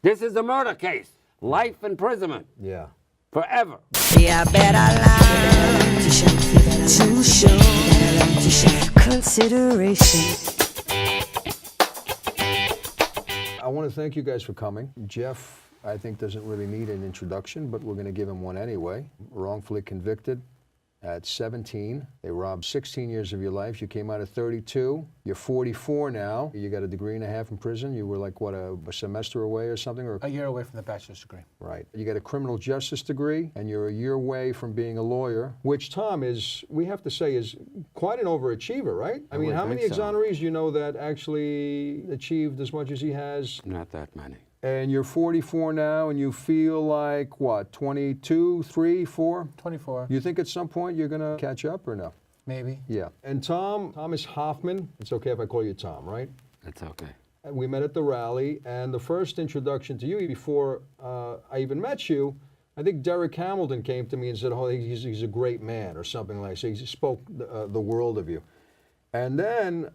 This is a murder case. Life imprisonment. Yeah. Forever. Yeah, better lie to show consideration. I want to thank you guys for coming. Jeff, I think, doesn't really need an introduction, but we're going to give him one anyway. Wrongfully convicted at 17. They robbed 16 years of your life. You came out at 32. You're 44 now. You got a degree and a half in prison. You were like, what, a semester away or something? Or A year away from the bachelor's degree. Right. You got a criminal justice degree, and you're a year away from being a lawyer, which, Tom, is, we have to say, is quite an overachiever, right? I mean, how many exonerees you know that actually achieved as much as he has? Not that many. And you're 44 now, and you feel like, what, 22, 3, 4? 24. You think at some point you're going to catch up or no? Maybe. Yeah. And Thomas Hoffman, it's okay if I call you Tom, right? It's okay. We met at the rally, and the first introduction to you, before I even met you, I think Derek Hamilton came to me and said, oh, he's a great man, or something like that. So he spoke the world of you. And then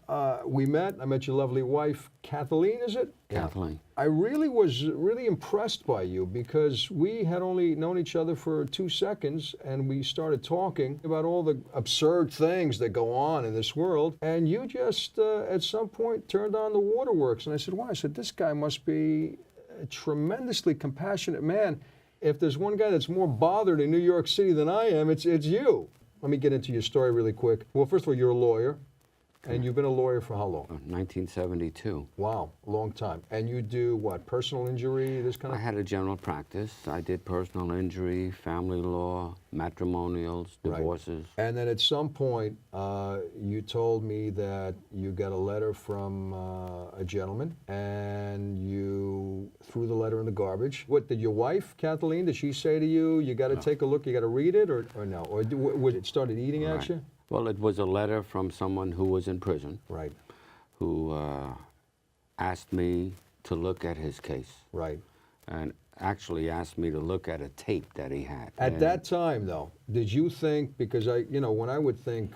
we met. I met your lovely wife, Kathleen, is it? Kathleen. I really was impressed by you, because we had only known each other for 2 seconds, and we started talking about all the absurd things that go on in this world. And you just, at some point, turned on the waterworks. And I said, wow. I said, this guy must be a tremendously compassionate man. If there's one guy that's more bothered in New York City than I am, it's you. Let me get into your story really quick. Well, first of all, you're a lawyer. And you've been a lawyer for how long? 1972. Wow, a long time. And you do what, personal injury, this kind of? I had a general practice. I did personal injury, family law, matrimonials, divorces. Right. And then at some point, you told me that you got a letter from a gentleman, and you threw the letter in the garbage. What, did your wife, Kathleen, did she say to you, you got to take a look, you got to read it, or no? Or would it started eating at you? Well, it was a letter from someone who was in prison. Right. Who asked me to look at his case. Right. And actually asked me to look at a tape that he had. At that time, though, did you think, because when I would think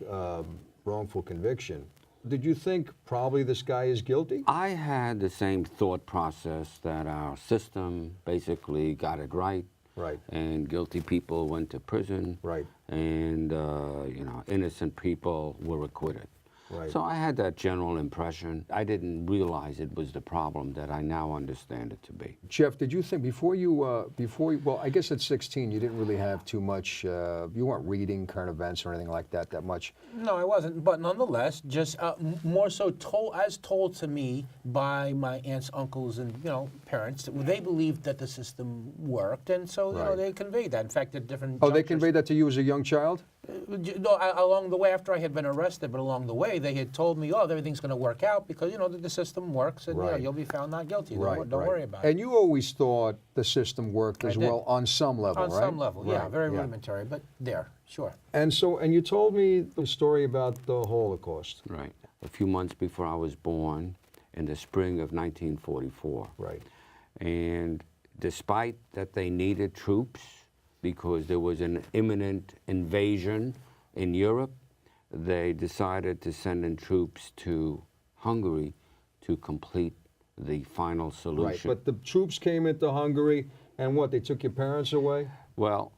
wrongful conviction, did you think probably this guy is guilty? I had the same thought process, that our system basically got it right. Right. And guilty people went to prison. Right. And, innocent people were acquitted. Right. So I had that general impression. I didn't realize it was the problem that I now understand it to be. Jeff, did you think well, I guess at 16 you didn't really have too much, you weren't reading current events or anything like that much? No, I wasn't. But nonetheless, just more so told to me by my aunts, uncles, and parents, they believed that the system worked, and so they conveyed that. In fact, at different. Oh, they conveyed that to you as a young child? No, along the way, after I had been arrested, but along the way, they had told me, everything's going to work out because, the system works, and, you'll be found not guilty. Don't worry about it. And you always thought the system worked as well on some level, right? On some level, yeah. Very rudimentary, but sure. And you told me the story about the Holocaust. Right. A few months before I was born, in the spring of 1944. Right. And despite that they needed troops, because there was an imminent invasion in Europe, they decided to send in troops to Hungary to complete the final solution. Right, but the troops came into Hungary, and what, they took your parents away? Well,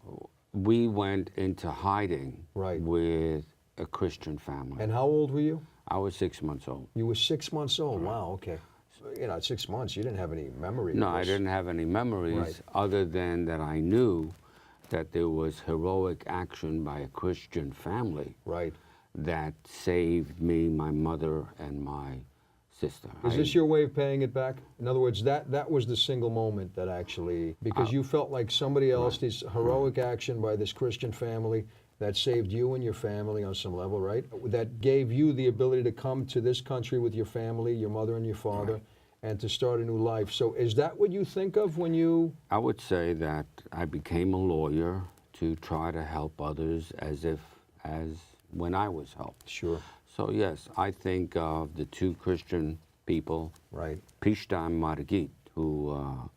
we went into hiding with a Christian family. And how old were you? I was 6 months old. You were 6 months old, wow, okay. So, at 6 months, you didn't have any memory of No, this. I didn't have any memories other than that I knew that there was heroic action by a Christian family that saved me, my mother, and my sister. Is this your way of paying it back? In other words, that was the single moment that actually, because you felt like somebody else, this heroic action by this Christian family that saved you and your family on some level, right? That gave you the ability to come to this country with your family, your mother and your father, and to start a new life. So is that what you think of when you... I would say that I became a lawyer to try to help others as when I was helped. Sure. So yes, I think of the two Christian people, Pishta and Margit, who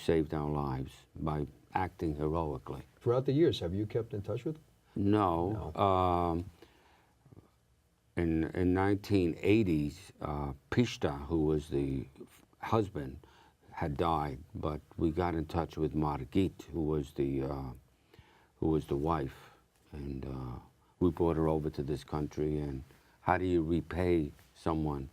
saved our lives by acting heroically. Throughout the years, have you kept in touch with them? No. In 1980s, Pishta, who was the husband, had died, but we got in touch with Margit, who was the wife, and we brought her over to this country. And how do you repay someone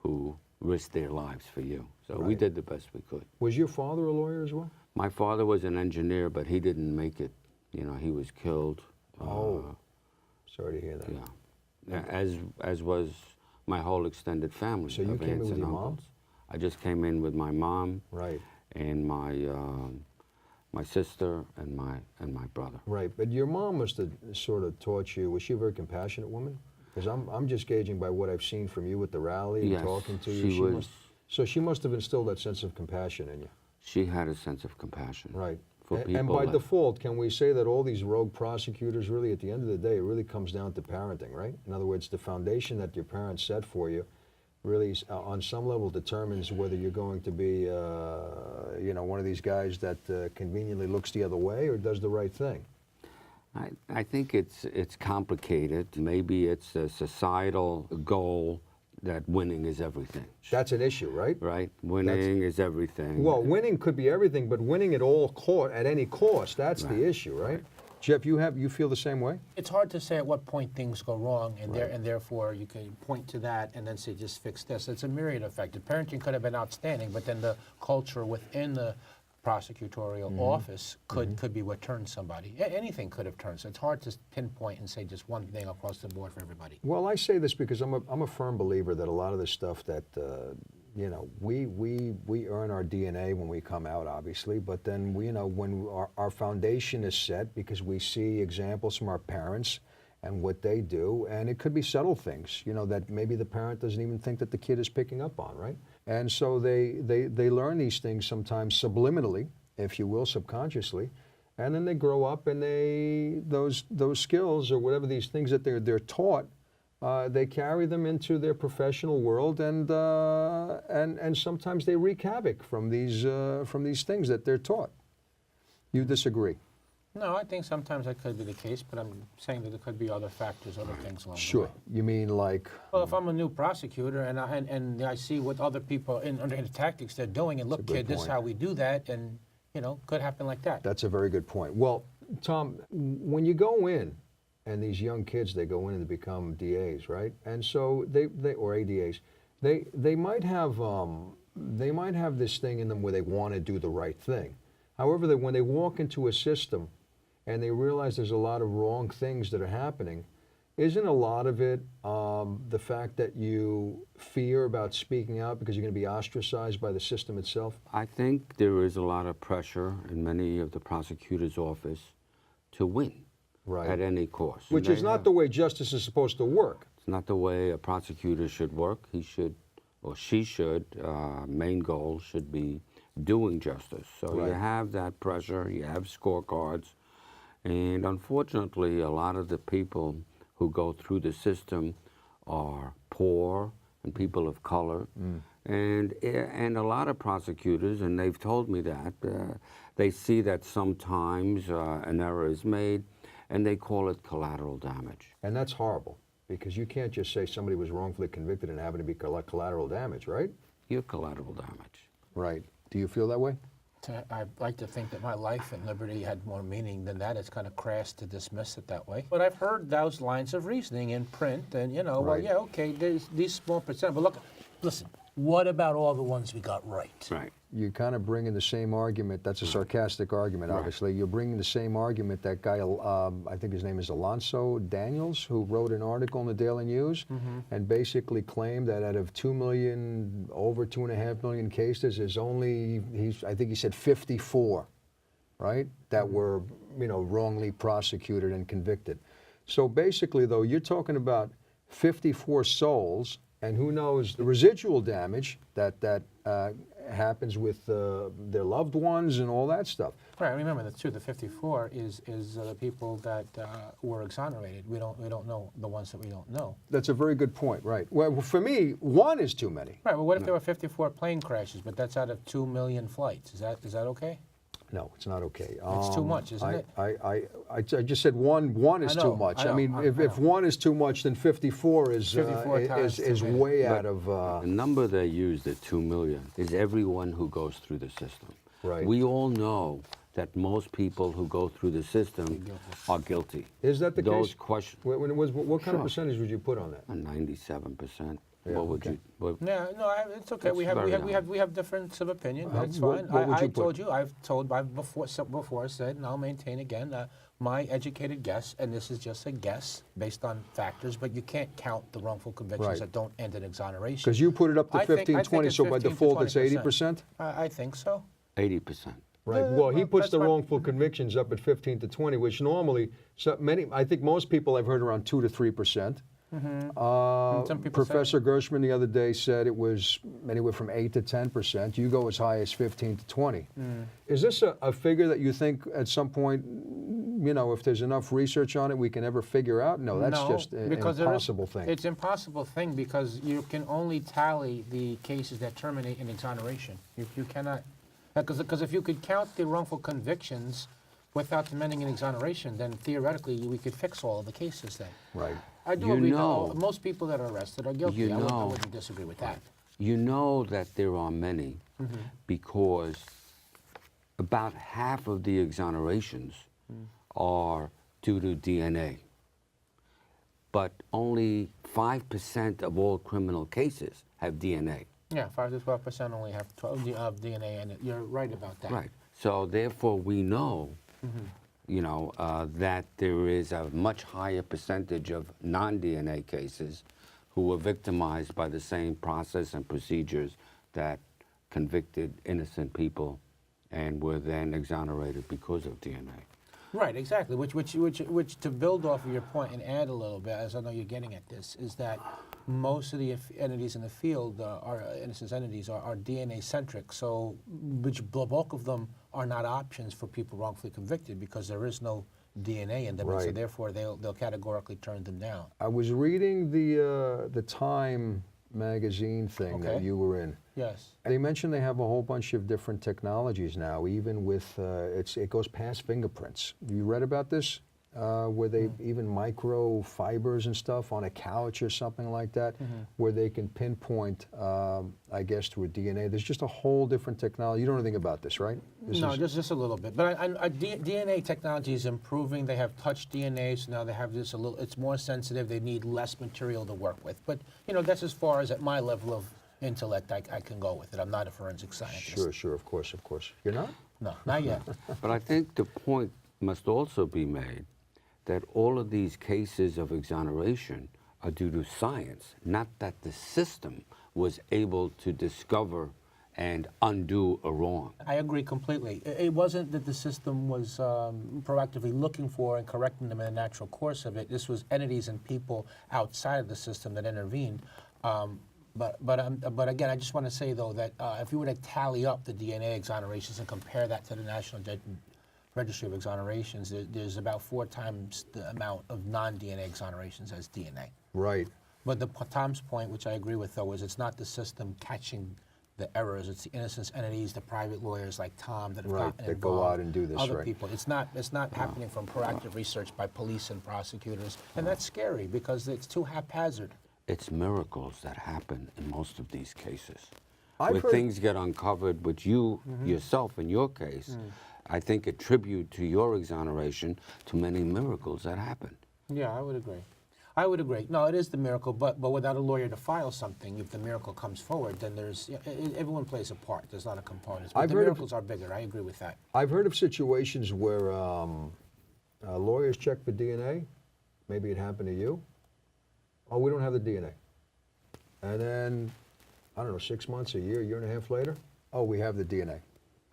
who risked their lives for you? So we did the best we could. Was your father a lawyer as well? My father was an engineer, but he didn't make it. You know, he was killed. Sorry to hear that. Yeah, as was my whole extended family. So you of came in aunts with and your mom? uncles. I just came in with my mom, Right. and my sister and my brother. Right, but your mom must have sort of taught you. Was she a very compassionate woman? Because I'm just gauging by what I've seen from you at the rally and Yes, talking to you. she was. So she must have instilled that sense of compassion in you. She had a sense of compassion. Right. For people. And by that- default, can we say that all these rogue prosecutors, really, at the end of the day, it really comes down to parenting, right? In other words, the foundation that your parents set for you really, on some level, determines whether you're going to be, you know, one of these guys that conveniently looks the other way or does the right thing. I think it's complicated. Maybe it's a societal goal that winning is everything. That's an issue, right? Right? Winning is everything. Well, winning could be everything, but winning at any cost, that's the issue, right? Jeff, you feel the same way? It's hard to say at what point things go wrong, and and therefore you can point to that and then say just fix this. It's a myriad effect. The parenting could have been outstanding, but then the culture within the prosecutorial office could be what turned somebody. Anything could have turned. So it's hard to pinpoint and say just one thing across the board for everybody. Well, I say this because I'm a firm believer that a lot of the stuff that you know, we earn our DNA when we come out, obviously, but then we, you know, when our foundation is set because we see examples from our parents and what they do, and it could be subtle things, you know, that maybe the parent doesn't even think that the kid is picking up on, right? And so they learn these things sometimes subliminally, if you will, subconsciously, and then they grow up and those skills or whatever these things that they're taught, they carry them into their professional world, and sometimes they wreak havoc from these things that they're taught. You disagree? No, I think sometimes that could be the case, but I'm saying that there could be other factors, other things along the Sure. way. You mean like? Well, if I'm a new prosecutor and I see what other people in the tactics they're doing, and look, kid, this is point. how we do that, and you know, could happen like that. That's a very good point. Well, Tom, when you go in, and these young kids, they go in and they become DAs, right? And so they or ADAs, they might have this thing in them where they want to do the right thing. However, when they walk into a system and they realize there's a lot of wrong things that are happening, isn't a lot of it the fact that you fear about speaking out because you're going to be ostracized by the system itself? I think there is a lot of pressure in many of the prosecutors' office to win at any cost. Which is not the way justice is supposed to work. It's not the way a prosecutor should work. He should, or she should, main goal should be doing justice. So you have that pressure, you have scorecards, and unfortunately a lot of the people who go through the system are poor and people of color, and a lot of prosecutors, and they've told me that, they see that sometimes an error is made and they call it collateral damage. And that's horrible, because you can't just say somebody was wrongfully convicted and having to be collateral damage, right? You're collateral damage. Right. Do you feel that way? I'd like to think that my life and liberty had more meaning than that. It's kind of crass to dismiss it that way. But I've heard those lines of reasoning in print, and you know, well, yeah, okay, there's these small percent, but look, listen, what about all the ones we got right? Right. You kind of bring in the same argument. That's a sarcastic argument, obviously. You're bringing the same argument that guy, I think his name is Alonso Daniels, who wrote an article in the Daily News and basically claimed that out of over 2.5 million cases, there's only, I think he said 54, right, that were, you know, wrongly prosecuted and convicted. So basically, though, you're talking about 54 souls, and who knows the residual damage that happens with their loved ones and all that stuff. Right. Remember that too. The 54 is the people that were exonerated. We don't know the ones that we don't know. That's a very good point. Right. Well, for me, one is too many. Right. Well, what if there were 54 plane crashes, but that's out of 2 million flights? Is that okay? No, it's not okay. It's too much, isn't it? I just said one is I know, too much. I know, mean, I if know. one is too much, then 54 is 54 times is too many. way But out of. the number they use, the 2 million, is everyone who goes through the system. Right. We all know that most people who go through the system are guilty. Is that the Those case? questions, What kind of Sure. percentage would you put on that? 97%. Yeah, What would okay. you? What, Yeah, no, it's okay. It's We have very high. we have difference of opinion. That's what- fine. what would I you put? told you. I've before said, and I'll maintain again. My educated guess, and this is just a guess based on factors, but you can't count the wrongful convictions Right. that don't end in exoneration. Because you put it up to I think- 15, I think 20, it's so by 15 to default it's 20%. 80%? I think so. 80%. Right. Yeah, Well, he well, puts that's the fine. wrongful convictions up at 15 to 20, which normally, I think most people I've heard around 2 to 3%. Some people say- Professor Gershman the other day said it was anywhere from 8 to 10%. You go as high as 15 to 20. Is this a figure that you think at some point, if there's enough research on it, we can ever figure out? No, that's No, just an because there is- impossible thing. It's an impossible thing because you can only tally the cases that terminate in exoneration. You cannot, because if you could count the wrongful convictions without them ending in exoneration, then theoretically we could fix all of the cases then. Right. I do You agree know- that most people that are arrested are guilty. You I know- wouldn't disagree with that. You know that there are many because about half of the exonerations are due to DNA. But only 5% of all criminal cases have DNA. Yeah, 5 to 12% only have 12 of DNA in it. You're right about that. Right. So therefore we know, that there is a much higher percentage of non-DNA cases who were victimized by the same process and procedures that convicted innocent people and were then exonerated because of DNA. Right, exactly. Which to build off of your point and add a little bit, as I know you're getting at this, is that most of the entities in the field, are innocence entities, are DNA centric. So, which the bulk of them are not options for people wrongfully convicted because there is no DNA in them, and so Right. therefore they'll categorically turn them down. I was reading the Time magazine thing that Okay. you were in. Yes. They mentioned they have a whole bunch of different technologies now, even with, it goes past fingerprints. You read about this? Where they even microfibers and stuff on a couch or something like that, where they can pinpoint, I guess, through DNA. There's just a whole different technology. You don't know anything about this, right? No, just a little bit. But DNA technology is improving. They have touch DNA, so now they have this a little. It's more sensitive. They need less material to work with. But that's as far as at my level of intellect I can go with it. I'm not a forensic scientist. Sure, of course. You're not? No, not yet. But I think the point must also be made that all of these cases of exoneration are due to science, not that the system was able to discover and undo a wrong. I agree completely. It wasn't that the system was proactively looking for and correcting them in the natural course of it. This was entities and people outside of the system that intervened. But again, I just want to say though that if you were to tally up the DNA exonerations and compare that to the National Registry of Exonerations, there's about 4 times the amount of non-DNA exonerations as DNA. Right. But Tom's point, which I agree with, though, is it's not the system catching the errors. It's the innocence entities, the private lawyers like Tom that have Right, gotten that involved. go out and do this, Other right. people. It's not happening from proactive research by police and prosecutors, and that's scary because it's too haphazard. It's miracles that happen in most of these cases. I've Where heard- things get uncovered, which you yourself, in your case, I think attribute to your exoneration to many miracles that happen. Yeah, I would agree. I would agree. No, it is the miracle, but without a lawyer to file something, if the miracle comes forward, then there's everyone plays a part. There's a lot of components. But I've the heard of- miracles are bigger. I agree with that. I've heard of situations where lawyers check for DNA. Maybe it happened to you. Oh, we don't have the DNA. And then, I don't know, 6 months, a year and a half later, oh, we have the DNA.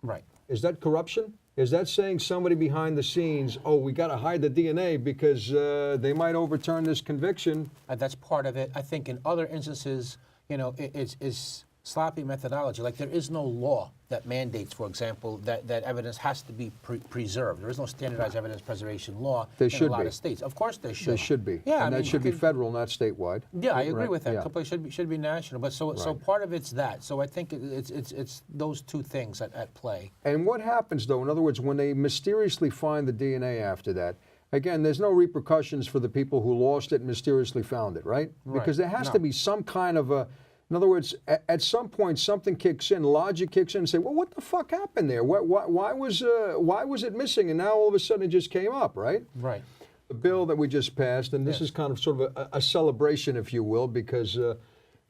Right. Is that corruption? Is that saying somebody behind the scenes, oh, we got to hide the DNA because they might overturn this conviction? That's part of it. I think in other instances, it's sloppy methodology. Like there is no law that mandates, for example, that evidence has to be preserved. There is no standardized evidence preservation law in a lot of states. Of course there should. There should be. Yeah, and that should be federal, not statewide. Yeah, I agree Right, with that. yeah. Completely should be national. But so part of it's that. So I think it's those two things at play. And what happens, though, in other words, when they mysteriously find the DNA after that, again, there's no repercussions for the people who lost it and mysteriously found it, right? Because there has to be some kind of a, in other words, at some point something kicks in, logic kicks in and say, well, what the fuck happened there? Why was it missing? And now all of a sudden it just came up, right? Right. The bill that we just passed, and this is kind of sort of a celebration, if you will, because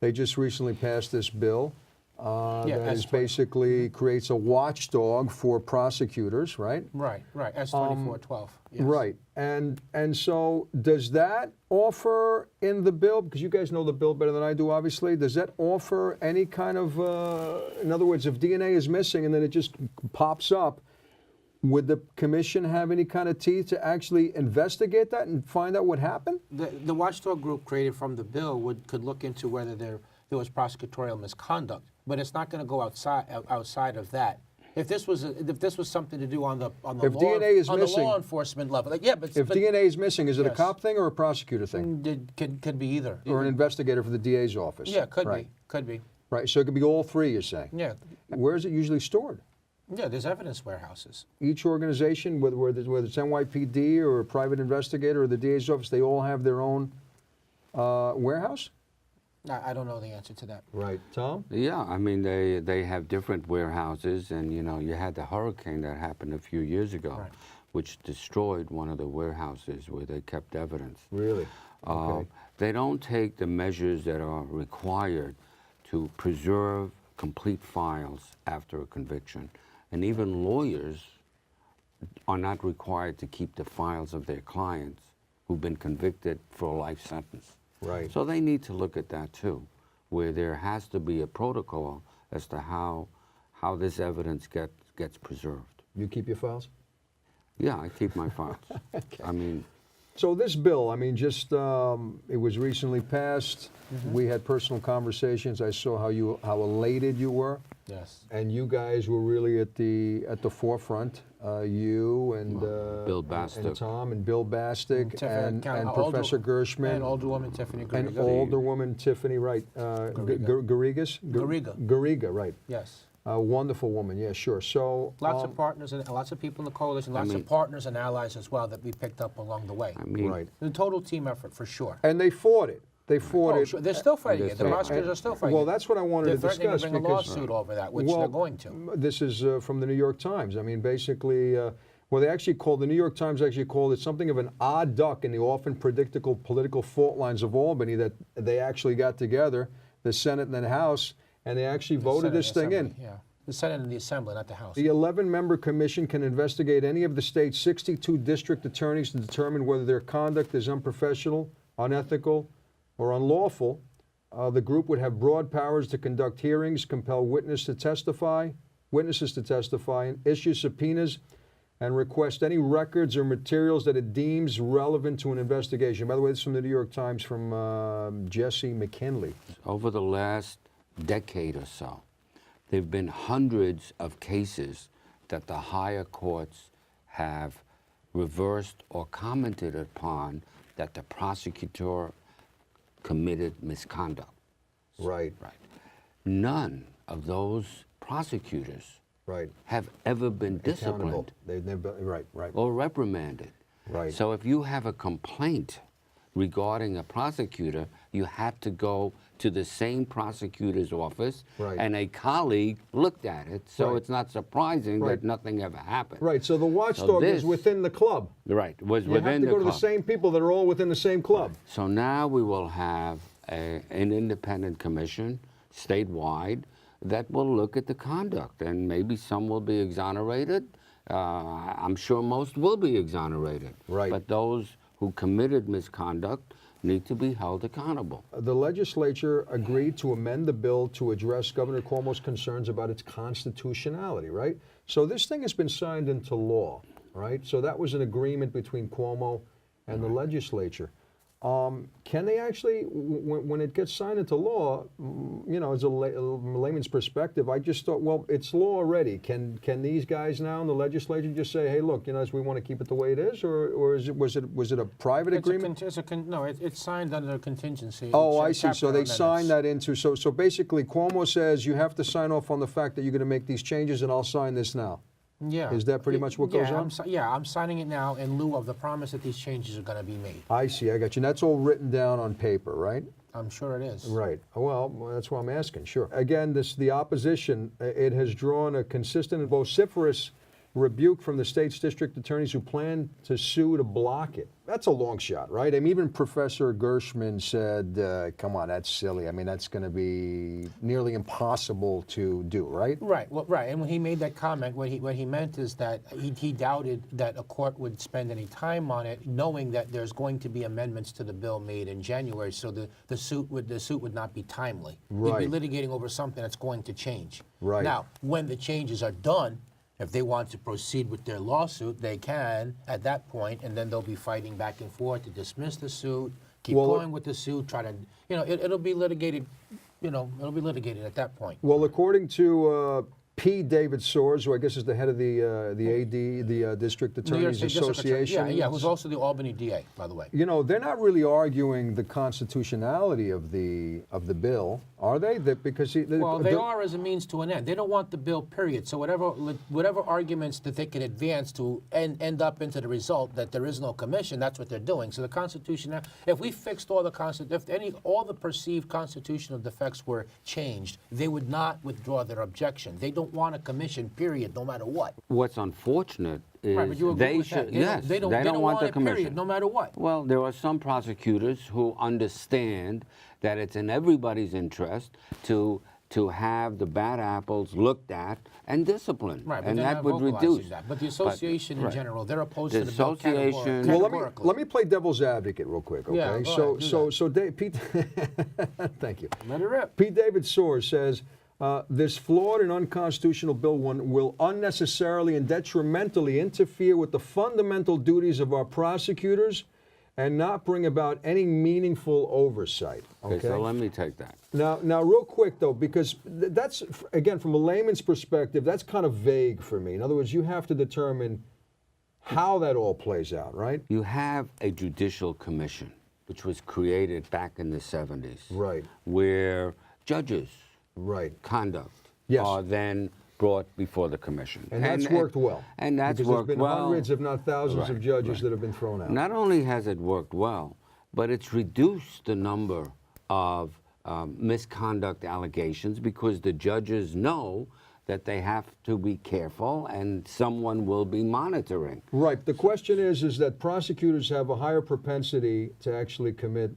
they just recently passed this bill. That is basically creates a watchdog for prosecutors, right? Right. S-2412. Yes. Right. And so does that offer in the bill, because you guys know the bill better than I do, obviously, does that offer any kind of, in other words, if DNA is missing and then it just pops up, would the commission have any kind of teeth to actually investigate that and find out what happened? The watchdog group created from the bill could look into whether there was prosecutorial misconduct, but it's not going to go outside of that. If this was something to do on the law enforcement level, like, but DNA is missing, is it a cop thing or a prosecutor thing? It could be either. Or an investigator for the DA's office? Yeah, could be. Right. So it could be all three, you're saying? Yeah. Where is it usually stored? Yeah, there's evidence warehouses. Each organization, whether it's NYPD or a private investigator or the DA's office, they all have their own warehouse? I don't know the answer to that. Right. Tom? Yeah, I mean, they have different warehouses, and, you know, you had the hurricane that happened a few years ago, which destroyed one of the warehouses where they kept evidence. Really? Okay. They don't take the measures that are required to preserve complete files after a conviction. And even lawyers are not required to keep the files of their clients who've been convicted for a life sentence. Right. So they need to look at that too, where there has to be a protocol as to how this evidence gets preserved. You keep your files? Yeah, I keep my files. Okay. I mean, so this bill, I mean, just it was recently passed. We had personal conversations. I saw how elated you were. Yes. And you guys were really at the forefront. You and Bill Bastick. and Tom and Bill Bastick and Professor Gershman and Alderwoman Tiffany Garriga. And Alderwoman Tiffany, right? Garriga, right? Yes. A wonderful woman, yeah, sure. So lots of partners and lots of people in the coalition, lots of partners and allies as well that we picked up along the way. I mean, right. The total team effort for sure. And they fought it. They fought it. Sure. They're still fighting it. The prosecutors are still fighting it. Well, that's what I wanted to discuss. They're threatening to bring a lawsuit over that, which they're going to. This is from the New York Times. I mean, basically, well, the New York Times actually called it something of an odd duck in the often predictable political fault lines of Albany, that they actually got together, the Senate and the House, and they actually voted this thing in. Yeah. The Senate and the Assembly, not the House. The 11-member commission can investigate any of the state's 62 district attorneys to determine whether their conduct is unprofessional, unethical, or unlawful. The group would have broad powers to conduct hearings, compel witnesses to testify, and issue subpoenas, and request any records or materials that it deems relevant to an investigation. By the way, this is from the New York Times from Jesse McKinley. Over the last decade or so, there have been hundreds of cases that the higher courts have reversed or commented upon that the prosecutor committed misconduct. Right. Right. None of those prosecutors have ever been disciplined. They've never been, right. Or reprimanded. Right. So if you have a complaint regarding a prosecutor, you have to go to the same prosecutor's office, and a colleague looked at it, so it's not surprising that nothing ever happened. Right, so the watchdog is within the club. Right, was you within the club. You have to go to the same people that are all within the same club. Right. So now we will have an independent commission, statewide, that will look at the conduct, and maybe some will be exonerated. I'm sure most will be exonerated. Right. But those who committed misconduct need to be held accountable. The legislature agreed to amend the bill to address Governor Cuomo's concerns about its constitutionality, right? So this thing has been signed into law, right? So that was an agreement between Cuomo and the legislature. Can they actually, when it gets signed into law, as a layman's perspective, I just thought, well, it's law already. Can these guys now in the legislature just say, hey, look, as we want to keep it the way it is, or was it a private agreement? It's signed under a contingency. Oh, It's I see. chapter So they amendments. signed that into. So basically, Cuomo says you have to sign off on the fact that you're going to make these changes, and I'll sign this now. Yeah. Is that pretty much what goes on? I'm signing it now in lieu of the promise that these changes are going to be made. I see. I got you. And that's all written down on paper, right? I'm sure it is. Right. Well, that's what I'm asking. Sure. Again, the opposition, it has drawn a consistent and vociferous rebuke from the state's district attorneys who plan to sue to block it. That's a long shot, right? I mean, even Professor Gershman said, come on, that's silly. I mean, that's going to be nearly impossible to do, right? Right. Well, right. And when he made that comment, what he meant is that he doubted that a court would spend any time on it, knowing that there's going to be amendments to the bill made in January, so the suit would not be timely. Right. He'd be litigating over something that's going to change. Right. Now, when the changes are done, if they want to proceed with their lawsuit, they can at that point, and then they'll be fighting back and forth to dismiss the suit, keep going with the suit, try to, it'll be litigated, it'll be litigated at that point. Well, according to P. David Soares, who I guess is the head of the AD, the District Attorneys Association. Yeah, who's also the Albany DA, by the way. They're not really arguing the constitutionality of the bill, are they? Because they are as a means to an end. They don't want the bill, period. So whatever arguments that they can advance to end up into the result that there is no commission, that's what they're doing. So the Constitution, if we fixed all the perceived constitutional defects were changed, they would not withdraw their objection. They don't want a commission, period, no matter what. What's unfortunate is Right, but you agree with that. They don't want the it, commission, period, no matter what. Well, there are some prosecutors who understand that it's in everybody's interest to have the bad apples looked at and disciplined, Right, but and they're that not would vocalizing reduce. that. But the association in right. general, they're opposed The to the bill association- categorically. let me play devil's advocate real quick, okay? Yeah, go ahead, Pete, thank you. Let it rip. Pete David Soares says, this flawed and unconstitutional bill will unnecessarily and detrimentally interfere with the fundamental duties of our prosecutors and not bring about any meaningful oversight. Okay, so let me take that. Now, real quick though, because that's, again, from a layman's perspective, that's kind of vague for me. In other words, you have to determine how that all plays out, right? You have a judicial commission, which was created back in the 70s, Right. where judges' Right. conduct Yes. are then brought before the commission. And that's worked well. And that's because worked there's been well. hundreds, if not thousands, of Right, judges right. that have been thrown out. Not only has it worked well, but it's reduced the number of misconduct allegations because the judges know that they have to be careful and someone will be monitoring. Right. The question is that prosecutors have a higher propensity to actually commit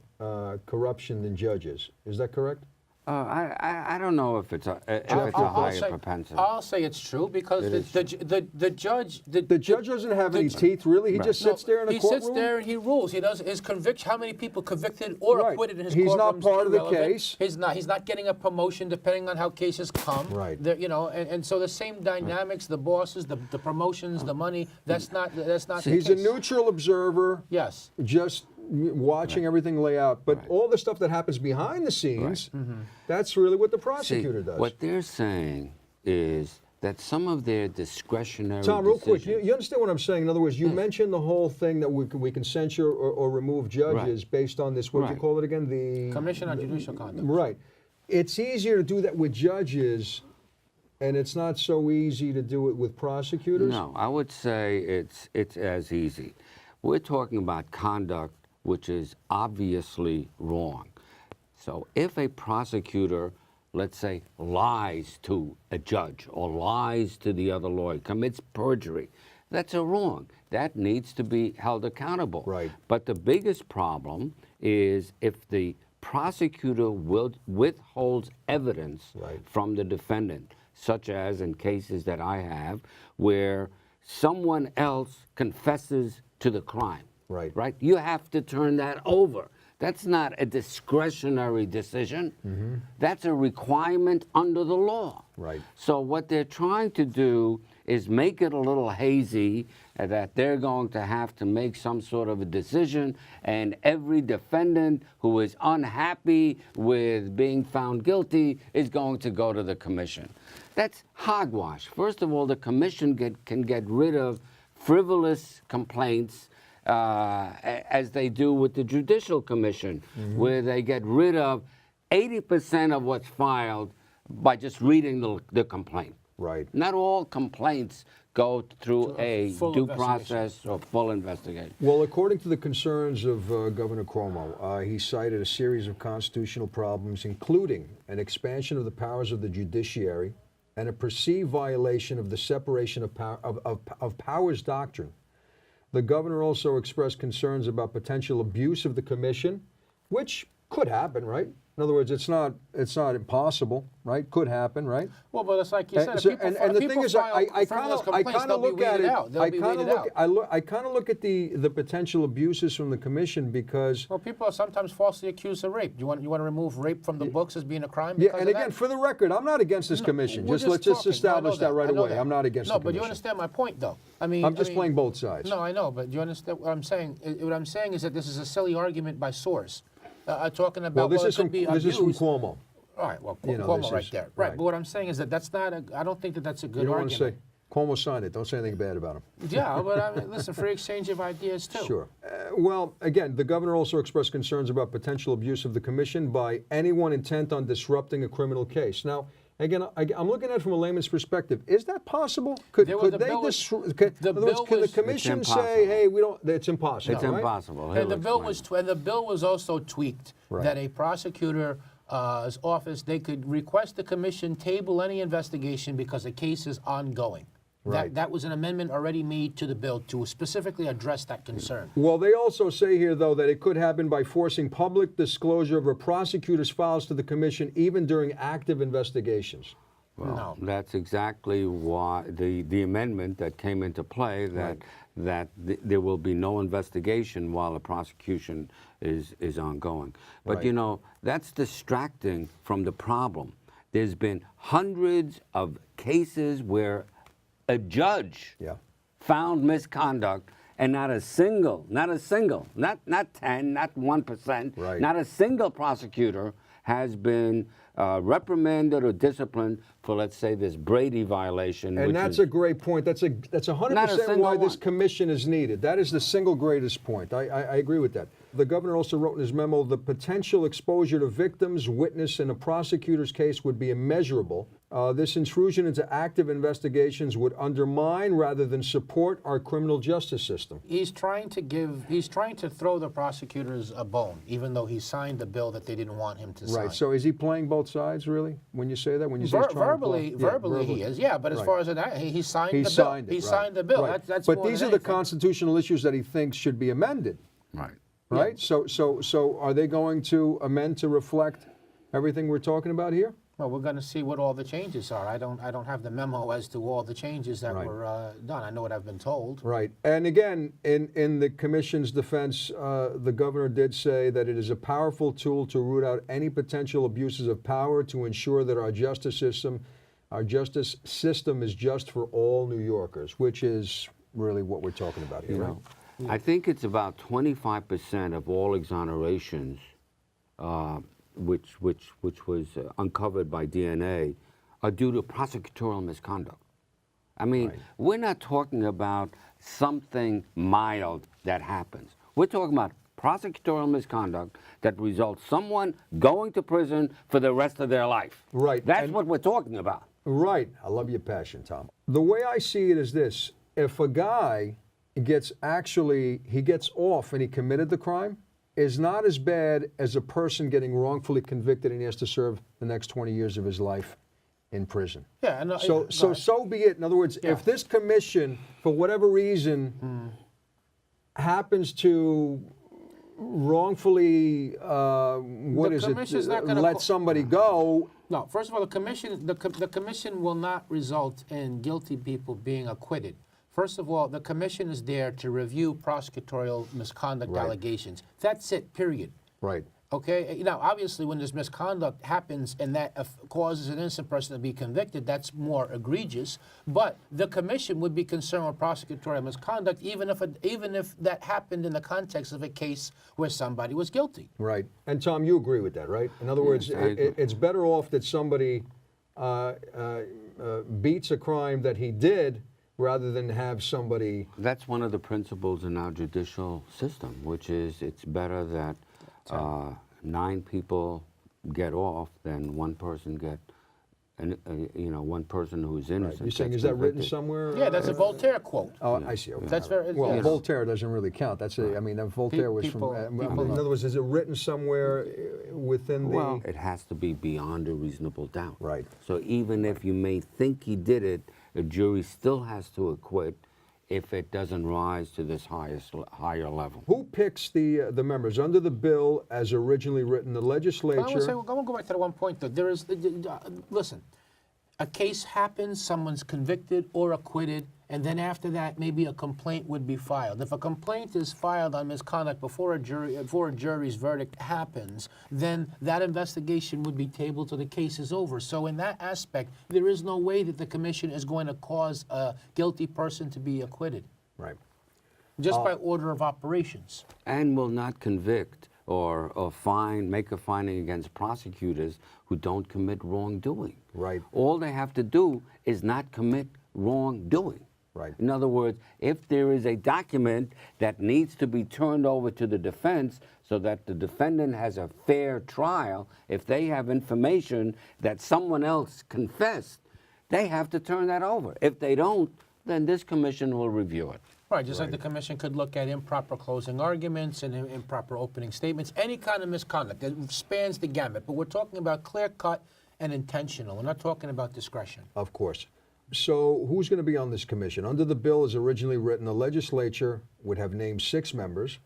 corruption than judges. Is that correct? I don't know if it's a higher propensity. I'll say it's true because the judge... The judge doesn't have any teeth, really? He just sits there in a courtroom? He sits there and he rules. He does his conviction. How many people convicted or Right. acquitted in his He's not courtrooms part of the irrelevant. case. He's not getting a promotion depending on how cases come. Right. And so the same dynamics, the bosses, the promotions, the money, that's not the He's case. a neutral observer. Yes. Just watching everything lay out. But all the stuff that happens behind the scenes, that's really what the prosecutor does. What they're saying is that some of their discretionary Tom, real quick, decisions- you understand what I'm saying? In other words, you mentioned the whole thing that we can censure or remove judges based on this, what do you Right. call it again? The Commission on Judicial Conduct. Right. It's easier to do that with judges, and it's not so easy to do it with prosecutors? No, I would say it's as easy. We're talking about conduct which is obviously wrong. So if a prosecutor, let's say, lies to a judge or lies to the other lawyer, commits perjury, that's a wrong. That needs to be held accountable. Right. But the biggest problem is if the prosecutor withholds evidence Right. from the defendant, such as in cases that I have where someone else confesses to the crime. Right. Right? You have to turn that over. That's not a discretionary decision. That's a requirement under the law. Right. So what they're trying to do is make it a little hazy that they're going to have to make some sort of a decision, and every defendant who is unhappy with being found guilty is going to go to the commission. That's hogwash. First of all, the commission can get rid of frivolous complaints as they do with the Judicial Commission, where they get rid of 80% of what's filed by just reading the complaint. Right. Not all complaints go through a full due investigation. process or full investigation. Well, according to the concerns of Governor Cuomo, he cited a series of constitutional problems, including an expansion of the powers of the judiciary and a perceived violation of the separation of powers doctrine. The governor also expressed concerns about potential abuse of the commission, which could happen, right? In other words, it's not impossible, right? Could happen, right? Well, but it's like you said, And the thing is, I kind of look at it. I kind of look at the potential abuses from the commission because. Well, people are sometimes falsely accused of rape. You want to remove rape from the books as being a crime? Yeah, and again, for the record, I'm not against this commission. Let's just establish that right away. I'm not against the commission. No, but you understand my point, though. I'm just playing both sides. No, I know, but you understand what I'm saying? What I'm saying is that this is a silly argument by source. Talking about This is from abuse. Cuomo. All right, well, You know, Cuomo this right is- there. right. Right, but what I'm saying is that that's not I don't think that that's a good You don't want argument. to say Cuomo signed it. Don't say anything bad about him. Yeah, but I mean, listen, free exchange of ideas too. Sure. Well, again, the governor also expressed concerns about potential abuse of the commission by anyone intent on disrupting a criminal case. Now, again, I'm looking at it from a layman's perspective. Is that possible? Could There was they a bill was- can the bill the was- commission It's say, impossible. "Hey, we don't"? It's impossible. It's right? impossible. And the He'll bill explain. was also tweaked Right. that a prosecutor's office, they could request the commission table any investigation because the case is ongoing. Right. That was an amendment already made to the bill to specifically address that concern. Well, they also say here, though, that it could happen by forcing public disclosure of a prosecutor's files to the commission, even during active investigations. Well, that's exactly why the amendment that came into play that there will be no investigation while the prosecution is ongoing. But Right. you know, that's distracting from the problem. There's been hundreds of cases where a judge Yeah. found misconduct and not 10, not 1%, Right. not a single prosecutor has been reprimanded or disciplined for, let's say, this Brady violation. And which that's is, a great point. That's 100% single why this one. commission is needed. That is the single greatest point. I agree with that. The governor also wrote in his memo, the potential exposure to victims, witness in a prosecutor's case would be immeasurable. This intrusion into active investigations would undermine rather than support our criminal justice system. He's trying to throw the prosecutors a bone, even though he signed the bill that they didn't want him to sign. Right. So is he playing both sides, really, when you say that? When you say he's trying verbally, to play? Yeah, verbally he is, yeah. But as Right. far as that, he signed He the signed bill. it. He signed the bill. Right. That's but more these than are the anything. constitutional issues that he thinks should be amended. right. Right? So are they going to amend to reflect everything we're talking about here? Well, we're going to see what all the changes are. I don't have the memo as to all the changes that Right. were done. I know what I've been told. Right. And again, in the commission's defense, the governor did say that it is a powerful tool to root out any potential abuses of power to ensure that our justice system is just for all New Yorkers, which is really what we're talking about here. You know, I think it's about 25% of all exonerations, which was uncovered by DNA, are due to prosecutorial misconduct. I mean, Right. we're not talking about something mild that happens. We're talking about prosecutorial misconduct that results someone going to prison for the rest of their life. Right. That's And- what we're talking about. Right. I love your passion, Tom. The way I see it is this. If a guy gets off and he committed the crime, is not as bad as a person getting wrongfully convicted and he has to serve the next 20 years of his life in prison. Yeah. And, So be it. In other words, Yeah. if this commission, for whatever reason, happens to wrongfully, commission's not gonna let somebody go, No, first of all, the commission will not result in guilty people being acquitted. First of all, the commission is there to review prosecutorial misconduct Right. allegations. That's it, period. right. Okay, now obviously when this misconduct happens and that causes an innocent person to be convicted, that's more egregious. But the commission would be concerned with prosecutorial misconduct, even if that happened in the context of a case where somebody was guilty. Right. And Tom, you agree with that, right? In other words, it's better off that somebody beats a crime that he did rather than have somebody. That's one of the principles in our judicial system, which is it's better that 9 people get off than one person get, one person who's innocent. You're saying, is that written somewhere? Yeah, that's a Voltaire quote. Oh, I see. Okay. That's very well. yes. Voltaire doesn't really count. That's I mean, Voltaire was People- from. people- in other words, is it written somewhere within the? Well, it has to be beyond a reasonable doubt. Right. So even if you may think he did it, a jury still has to acquit if it doesn't rise to this higher level. Who picks the members under the bill as originally written? The legislature. I want to go back to the one point, though. There is, listen, a case happens, someone's convicted or acquitted, and then after that, maybe a complaint would be filed. If a complaint is filed on misconduct before a jury's verdict happens, then that investigation would be tabled till the case is over. So in that aspect, there is no way that the commission is going to cause a guilty person to be acquitted. Right. Just by order of operations. And will not convict or make a finding against prosecutors who don't commit wrongdoing. Right. All they have to do is not commit wrongdoing. Right. In other words, if there is a document that needs to be turned over to the defense so that the defendant has a fair trial, if they have information that someone else confessed, they have to turn that over. If they don't, then this commission will review it. Right, just like the commission could look at improper closing arguments and improper opening statements, any kind of misconduct that spans the gamut. But we're talking about clear-cut and intentional. We're not talking about discretion. Of course. So who's going to be on this commission? Under the bill as originally written, the legislature would have named 6 members,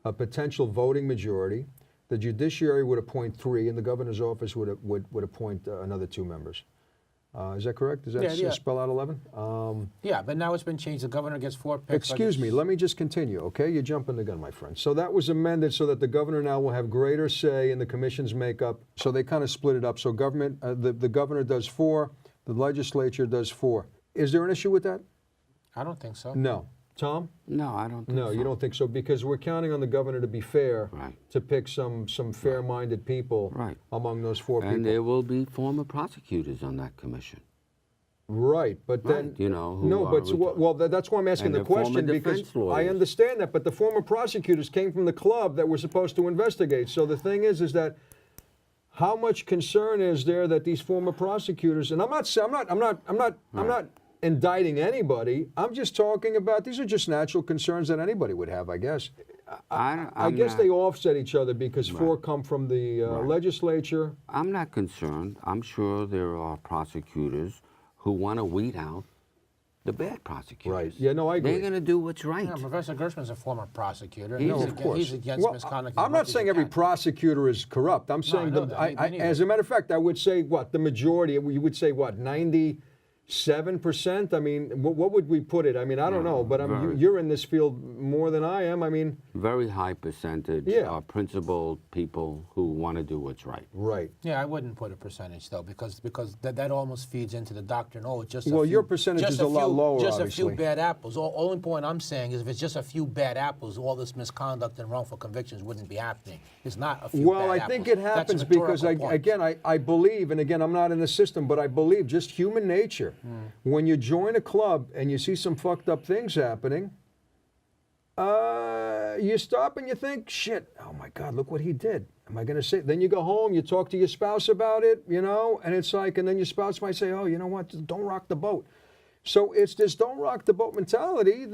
a potential voting majority. The judiciary would appoint 3, and the governor's office would appoint another 2 members. Is that correct? Does that spell out 11? Yeah, but now it's been changed. The governor gets 4 picks. Excuse me, let me just continue, okay? You're jumping the gun, my friend. So that was amended so that the governor now will have greater say in the commission's makeup. So they kind of split it up. So the governor does 4, the legislature does 4. Is there an issue with that? I don't think so. No. Tom? No, I don't think so. No, you don't think so, because we're counting on the governor to be fair, Right. to pick some fair-minded people Right. among those 4 people. And there will be former prosecutors on that commission. Right, but then Right, you know, who no, are but retired. well, that's why I'm asking And the the former question, because defense lawyers. I understand that, but the former prosecutors came from the club that were supposed to investigate. So the thing is that how much concern is there that these former prosecutors? And I'm not indicting anybody. I'm just talking about these are just natural concerns that anybody would have, I guess. I guess they offset each other because 4 come from the legislature. I'm not concerned. I'm sure there are prosecutors who want to weed out the bad prosecutors. Right. Yeah, no, I agree. They're going to do what's right. Yeah, Professor Gershman's a former prosecutor. No, of course. He's against misconduct. I'm not saying every prosecutor is corrupt. I'm saying, know that. Me neither. as a matter of fact, I would say the majority. You would say 97%. I mean, what would we put it? I mean, I don't know, but you're in this field more than I am. I mean, very high percentage are principled people who want to do what's right. Right. Yeah, I wouldn't put a percentage though, because that almost feeds into the doctrine. Oh, it's just your percentage is a lot lower. Just obviously. a few bad apples. Only point I'm saying is if it's just a few bad apples, all this misconduct and wrongful convictions wouldn't be happening. It's not a few. Well, bad I think apples. it happens That's a because rhetorical point. I believe, and again, I'm not in the system, but I believe just human nature. When you join a club and you see some fucked up things happening, you stop and you think, shit, oh my God, look what he did. Am I going to say? Then you go home, you talk to your spouse about it, and it's like, and then your spouse might say, oh, you know what, don't rock the boat. So it's this don't rock the boat mentality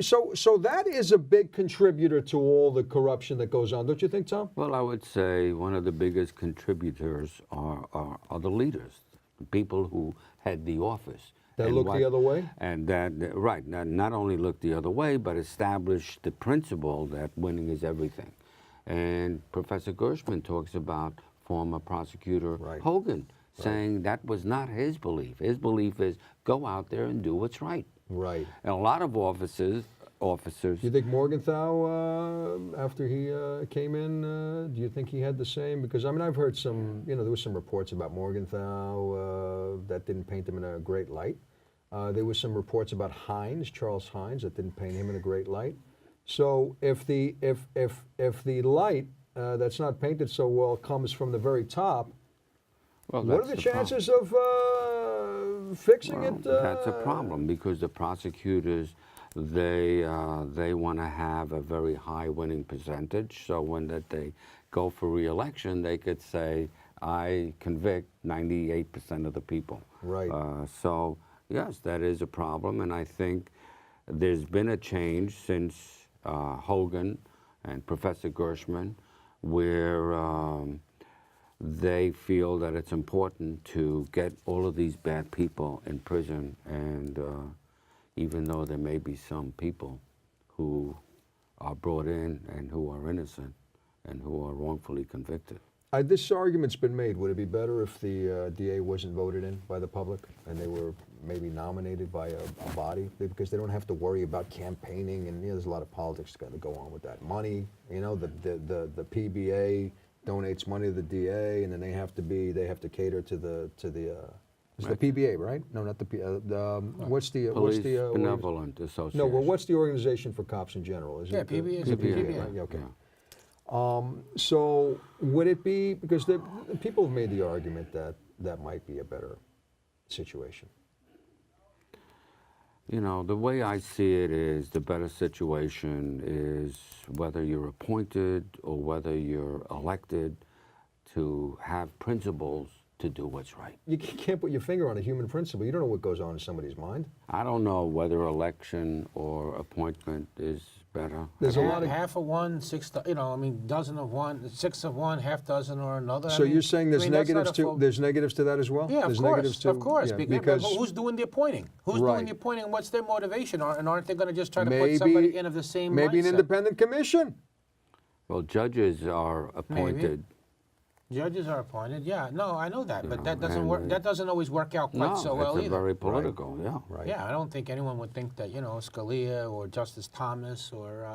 so that is a big contributor to all the corruption that goes on. Don't you think, Tom? Well, I would say one of the biggest contributors are the leaders, the people who had the office. That look the other way? And not only look the other way, but establish the principle that winning is everything. And Professor Gershman talks about former prosecutor Hogan, saying that was not his belief. His belief is go out there and do what's right. Right. And a lot of officers officers. Do you think Morgenthau, after he came in, do you think he had the same? Because I mean, I've heard some, there was some reports about Morgenthau that didn't paint him in a great light. There was some reports about Hines, Charles Hines, that didn't paint him in a great light. So if the light that's not painted so well comes from the very top, Well, what are that's the problem. chances of fixing Well, it? that's a problem because the prosecutors, they want to have a very high winning percentage. So when they go for re-election, they could say, "I convict 98% of the people." Right. So yes, that is a problem, and I think there's been a change since Hogan and Professor Gershman, where they feel that it's important to get all of these bad people in prison, and even though there may be some people who are brought in and who are innocent and who are wrongfully convicted. This argument's been made. Would it be better if the DA wasn't voted in by the public and they were maybe nominated by a body? Because they don't have to worry about campaigning, and there's a lot of politics got to go on with that. Money, the PBA donates money to the DA, and then they have to cater to the it's the PBA, right? No, not the what's the Benevolent Association. No, well, what's the organization for cops in general? Is it PBA is the a PBA. right? Yeah, okay. Yeah. So would it be, because the people have made the argument that that might be a better situation? The way I see it is the better situation is whether you're appointed or whether you're elected to have principles to do what's right. You can't put your finger on a human principle. You don't know what goes on in somebody's mind. I don't know whether election or appointment is better. There's a lot of... half of one, dozen of one, six of one, half dozen or another. So you're saying there's negatives to there's negatives to that as well? Yeah, there's of course, negatives to, of course. yeah, because who's doing the appointing? Who's Right. doing the appointing? What's their motivation? And aren't they going to just try to put somebody in of the same maybe mindset? an independent commission. Well, judges are appointed. Judges are appointed. Yeah, no, I know that, but that doesn't and work. That doesn't always work out quite so well it's either. very political, yeah. Right. Yeah, I don't think anyone would think that Scalia or Justice Thomas or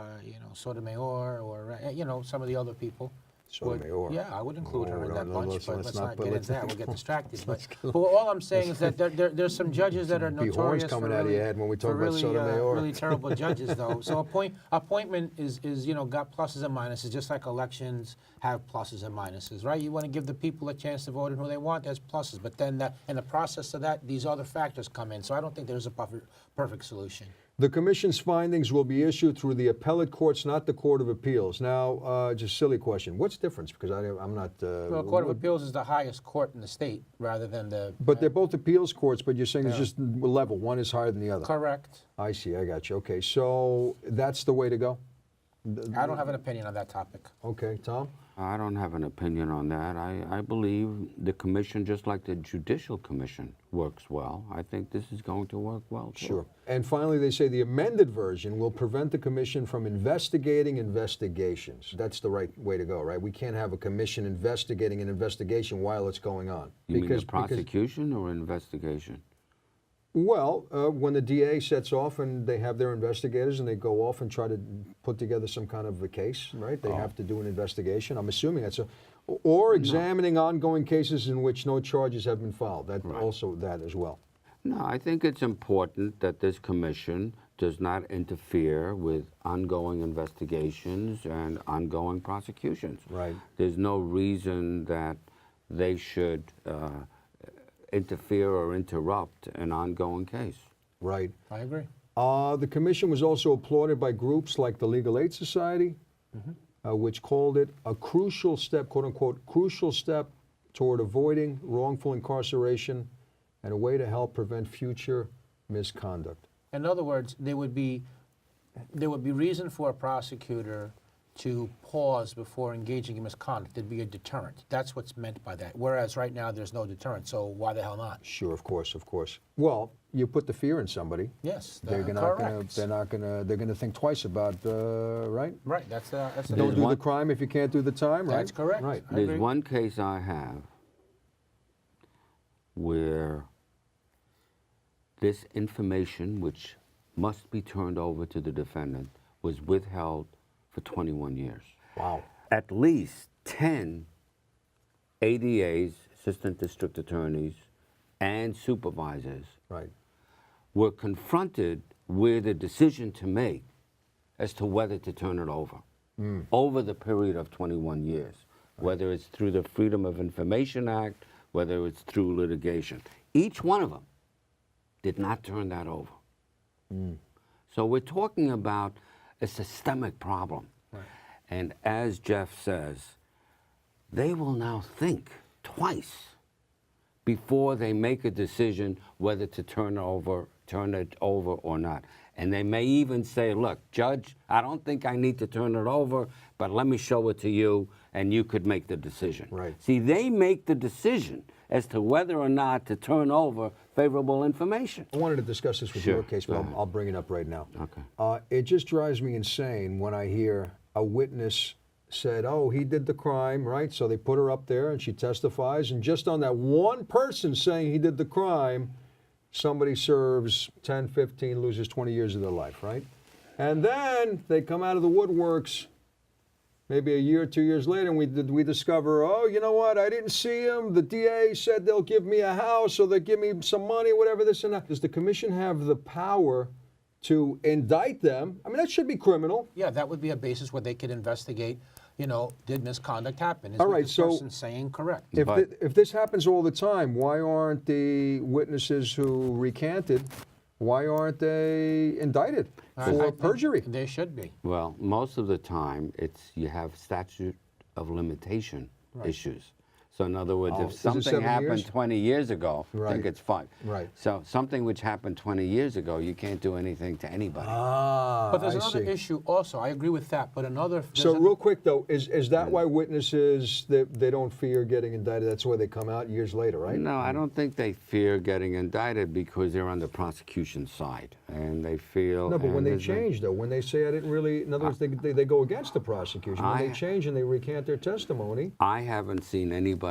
Sotomayor or some of the other people. Sotomayor. Yeah, I would include her in No, that no, bunch, but let's not get let's into that. not We'll get go- distracted. But all I'm saying is that there's some judges that are Be horns notorious for coming out of your head when we talk for about really, Sotomayor. really terrible judges, though. So appointment is got pluses and minuses, just like elections have pluses and minuses, right? You want to give the people a chance to vote in who they want. There's pluses, but then in the process of that, these other factors come in. So I don't think there's a perfect solution. The commission's findings will be issued through the appellate courts, not the Court of Appeals. Now, just a silly question. What's the difference? Because I'm not... Well, Court of Appeals is the highest court in the state, rather than the... But they're both appeals courts, but you're saying there's just level. One is higher than the other. Correct. I see. I got you. Okay. So that's the way to go? I don't have an opinion on that topic. Okay. Tom? I don't have an opinion on that. I believe the commission, just like the Judicial Commission, works well. I think this is going to work well, too. Sure. And finally, they say the amended version will prevent the commission from investigating investigations. That's the right way to go, right? We can't have a commission investigating an investigation while it's going on. You mean a prosecution or investigation? Well, when the DA sets off and they have their investigators and they go off and try to put together some kind of a case, right? They have to do an investigation. I'm assuming that's or examining ongoing cases in which no charges have been filed. That also that as well. No, I think it's important that this commission does not interfere with ongoing investigations and ongoing prosecutions. Right. There's no reason that they should interfere or interrupt an ongoing case. Right. I agree. The commission was also applauded by groups like the Legal Aid Society, which called it a crucial step, quote unquote, crucial step toward avoiding wrongful incarceration and a way to help prevent future misconduct. In other words, there would be reason for a prosecutor to pause before engaging in misconduct. There'd be a deterrent. That's what's meant by that. Whereas right now there's no deterrent, so why the hell not? Sure, of course, of course. Well, you put the fear in somebody. Yes, They're correct. gonna think twice about, right? Right, that's Don't do the crime if you can't do the time, right? That's correct. Right. I There's agree. one case I have where this information, which must be turned over to the defendant was withheld for 21 years. Wow. At least 10 ADAs, assistant district attorneys, and supervisors Right. were confronted with a decision to make as to whether to turn it over the period of 21 years, whether it's through the Freedom of Information Act, whether it's through litigation. Each one of them did not turn that over. So we're talking about a systemic problem. Right. And as Jeff says, they will now think twice before they make a decision whether to turn it over or not. And they may even say, look, Judge, I don't think I need to turn it over, but let me show it to you, and you could make the decision. Right. See, they make the decision as to whether or not to turn over favorable information. I wanted to discuss this with Sure, your case, go but ahead. I'll bring it up right now. Okay. It just drives me insane when I hear a witness said, oh, he did the crime, right? So they put her up there and she testifies, and just on that one person saying he did the crime, somebody serves 10, 15, loses 20 years of their life, right? And then they come out of the woodworks maybe a year, 2 years later, and we discover, oh, you know what, I didn't see him. The DA said they'll give me a house or they'll give me some money, whatever, this and that. Does the commission have the power to indict them? I mean, that should be criminal. Yeah, that would be a basis where they could investigate, did misconduct happen? Is All what right, this so person saying correct? If this happens all the time, why aren't the witnesses who recanted, why aren't they indicted I for think perjury? They should be. Well, most of the time, you have statute of limitation issues. So in other words, Oh, if is it something 7 happened years? 20 years ago, I Right. think it's 5. Right. So something which happened 20 years ago, you can't do anything to anybody. Ah, But there's I another see. issue also. I agree with that. But So real quick though, is that why witnesses they don't fear getting indicted? That's why they come out years later, right? No, I don't think they fear getting indicted because they're on the prosecution side and they feel. No, but when and they there's a- change though, when they say I didn't really, in other words, they go against the prosecution. When they I- change and they recant their testimony. I haven't seen anybody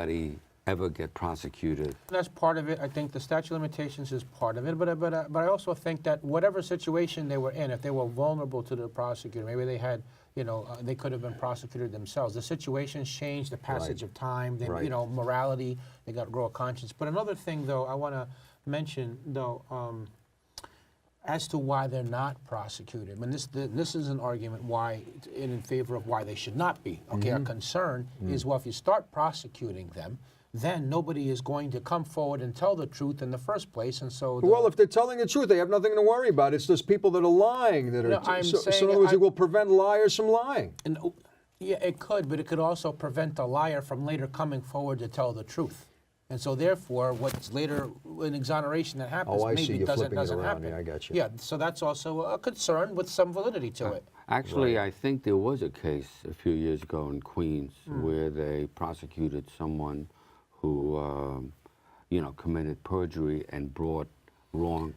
ever get prosecuted. that's part of it. I think the statute of limitations is part of it. But I also think that whatever situation they were in, if they were vulnerable to the prosecutor, maybe they had, they could have been prosecuted themselves. The situations changed, the passage Right. of time, Right. morality, they got to grow a conscience. But another thing, though, I want to mention, though, as to why they're not prosecuted. I mean, this is an argument why, in favor of why they should not be. Okay, our concern is, well, if you start prosecuting them, then nobody is going to come forward and tell the truth in the first place, and so. Well, if they're telling the truth, they have nothing to worry about. It's those people that are lying that are. No, I'm so saying in other words, I- it will prevent liars from lying. And, yeah, it could, but it could also prevent a liar from later coming forward to tell the truth. And so, therefore, what's later an exoneration that happens Oh, I see. maybe You're doesn't flipping it around. happen. Yeah, I got you. Yeah, so that's also a concern with some validity to it. Actually, I think there was a case a few years ago in Queens where they prosecuted someone who, committed perjury and brought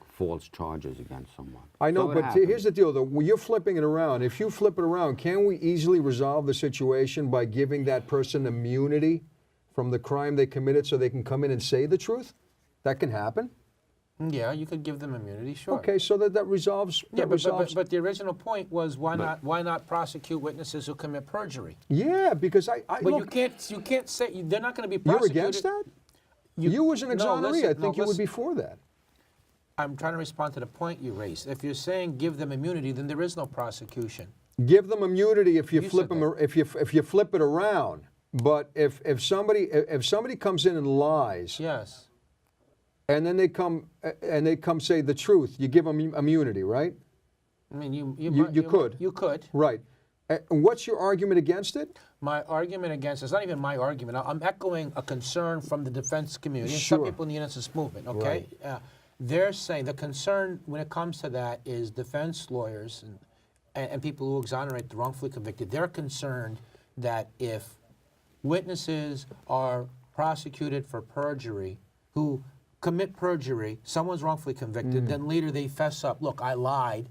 false charges against someone. I know, So it but happens. here's the deal, though. When you're flipping it around, if you flip it around, can we easily resolve the situation by giving that person immunity from the crime they committed so they can come in and say the truth? That can happen. Yeah, you could give them immunity, sure. Okay, so that resolves. Yeah, That resolves. but the original point was why not prosecute witnesses who commit perjury? Yeah, because I But look, you can't say they're not going to be you're prosecuted. against that. You as an no, exoneree, listen, I think no, you would listen. be for that. I'm trying to respond to the point you raised. If you're saying give them immunity, then there is no prosecution. Give them immunity if you You flip said them, if you flip it around. But if somebody comes in and lies, Yes. and then they come say the truth, you give them immunity, right? I mean, you could. You could. Right. And what's your argument against it? My argument against it's not even my argument. I'm echoing a concern from the defense community and Sure. some people in the innocence movement. Okay, they're saying the concern when it comes to that is defense lawyers and people who exonerate the wrongfully convicted. They're concerned that if witnesses are prosecuted for perjury, who commit perjury, someone's wrongfully convicted, then later they fess up. Look, I lied.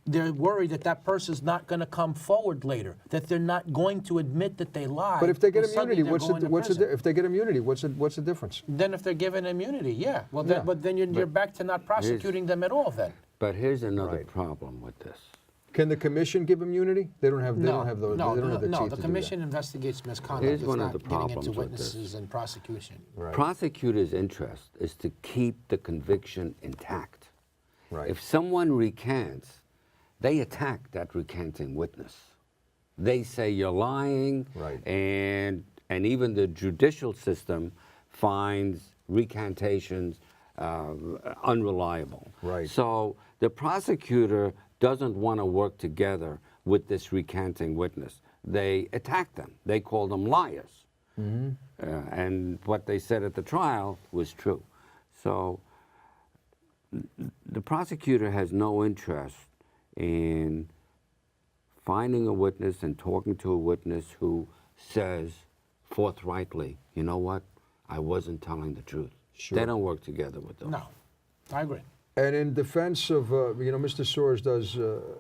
They're worried that that person's not going to come forward later, that they're not going to admit that they lied. But if they get and suddenly immunity, they're going to prison. if they get immunity, what's the difference? Then if they're given immunity, yeah. Well, Yeah. then, but then you're back to not prosecuting them at all then. But here's another Right. problem with this. Can the commission give immunity? They don't have. They don't have those. no, they don't have the no. teeth The to commission investigates misconduct. Here's It's one of not the getting problems into with this. witnesses and prosecution. do that. Right. Prosecutor's interest is to keep the conviction intact. Right. If someone recants, they attack that recanting witness. They say you're lying, Right. and even the judicial system finds recantations unreliable. Right. So the prosecutor doesn't want to work together with this recanting witness. They attack them. They call them liars. And what they said at the trial was true. So the prosecutor has no interest in finding a witness and talking to a witness who says forthrightly, you know what, I wasn't telling the truth. Sure. They don't work together with those. No, I agree. And in defense of, Mr. Soares does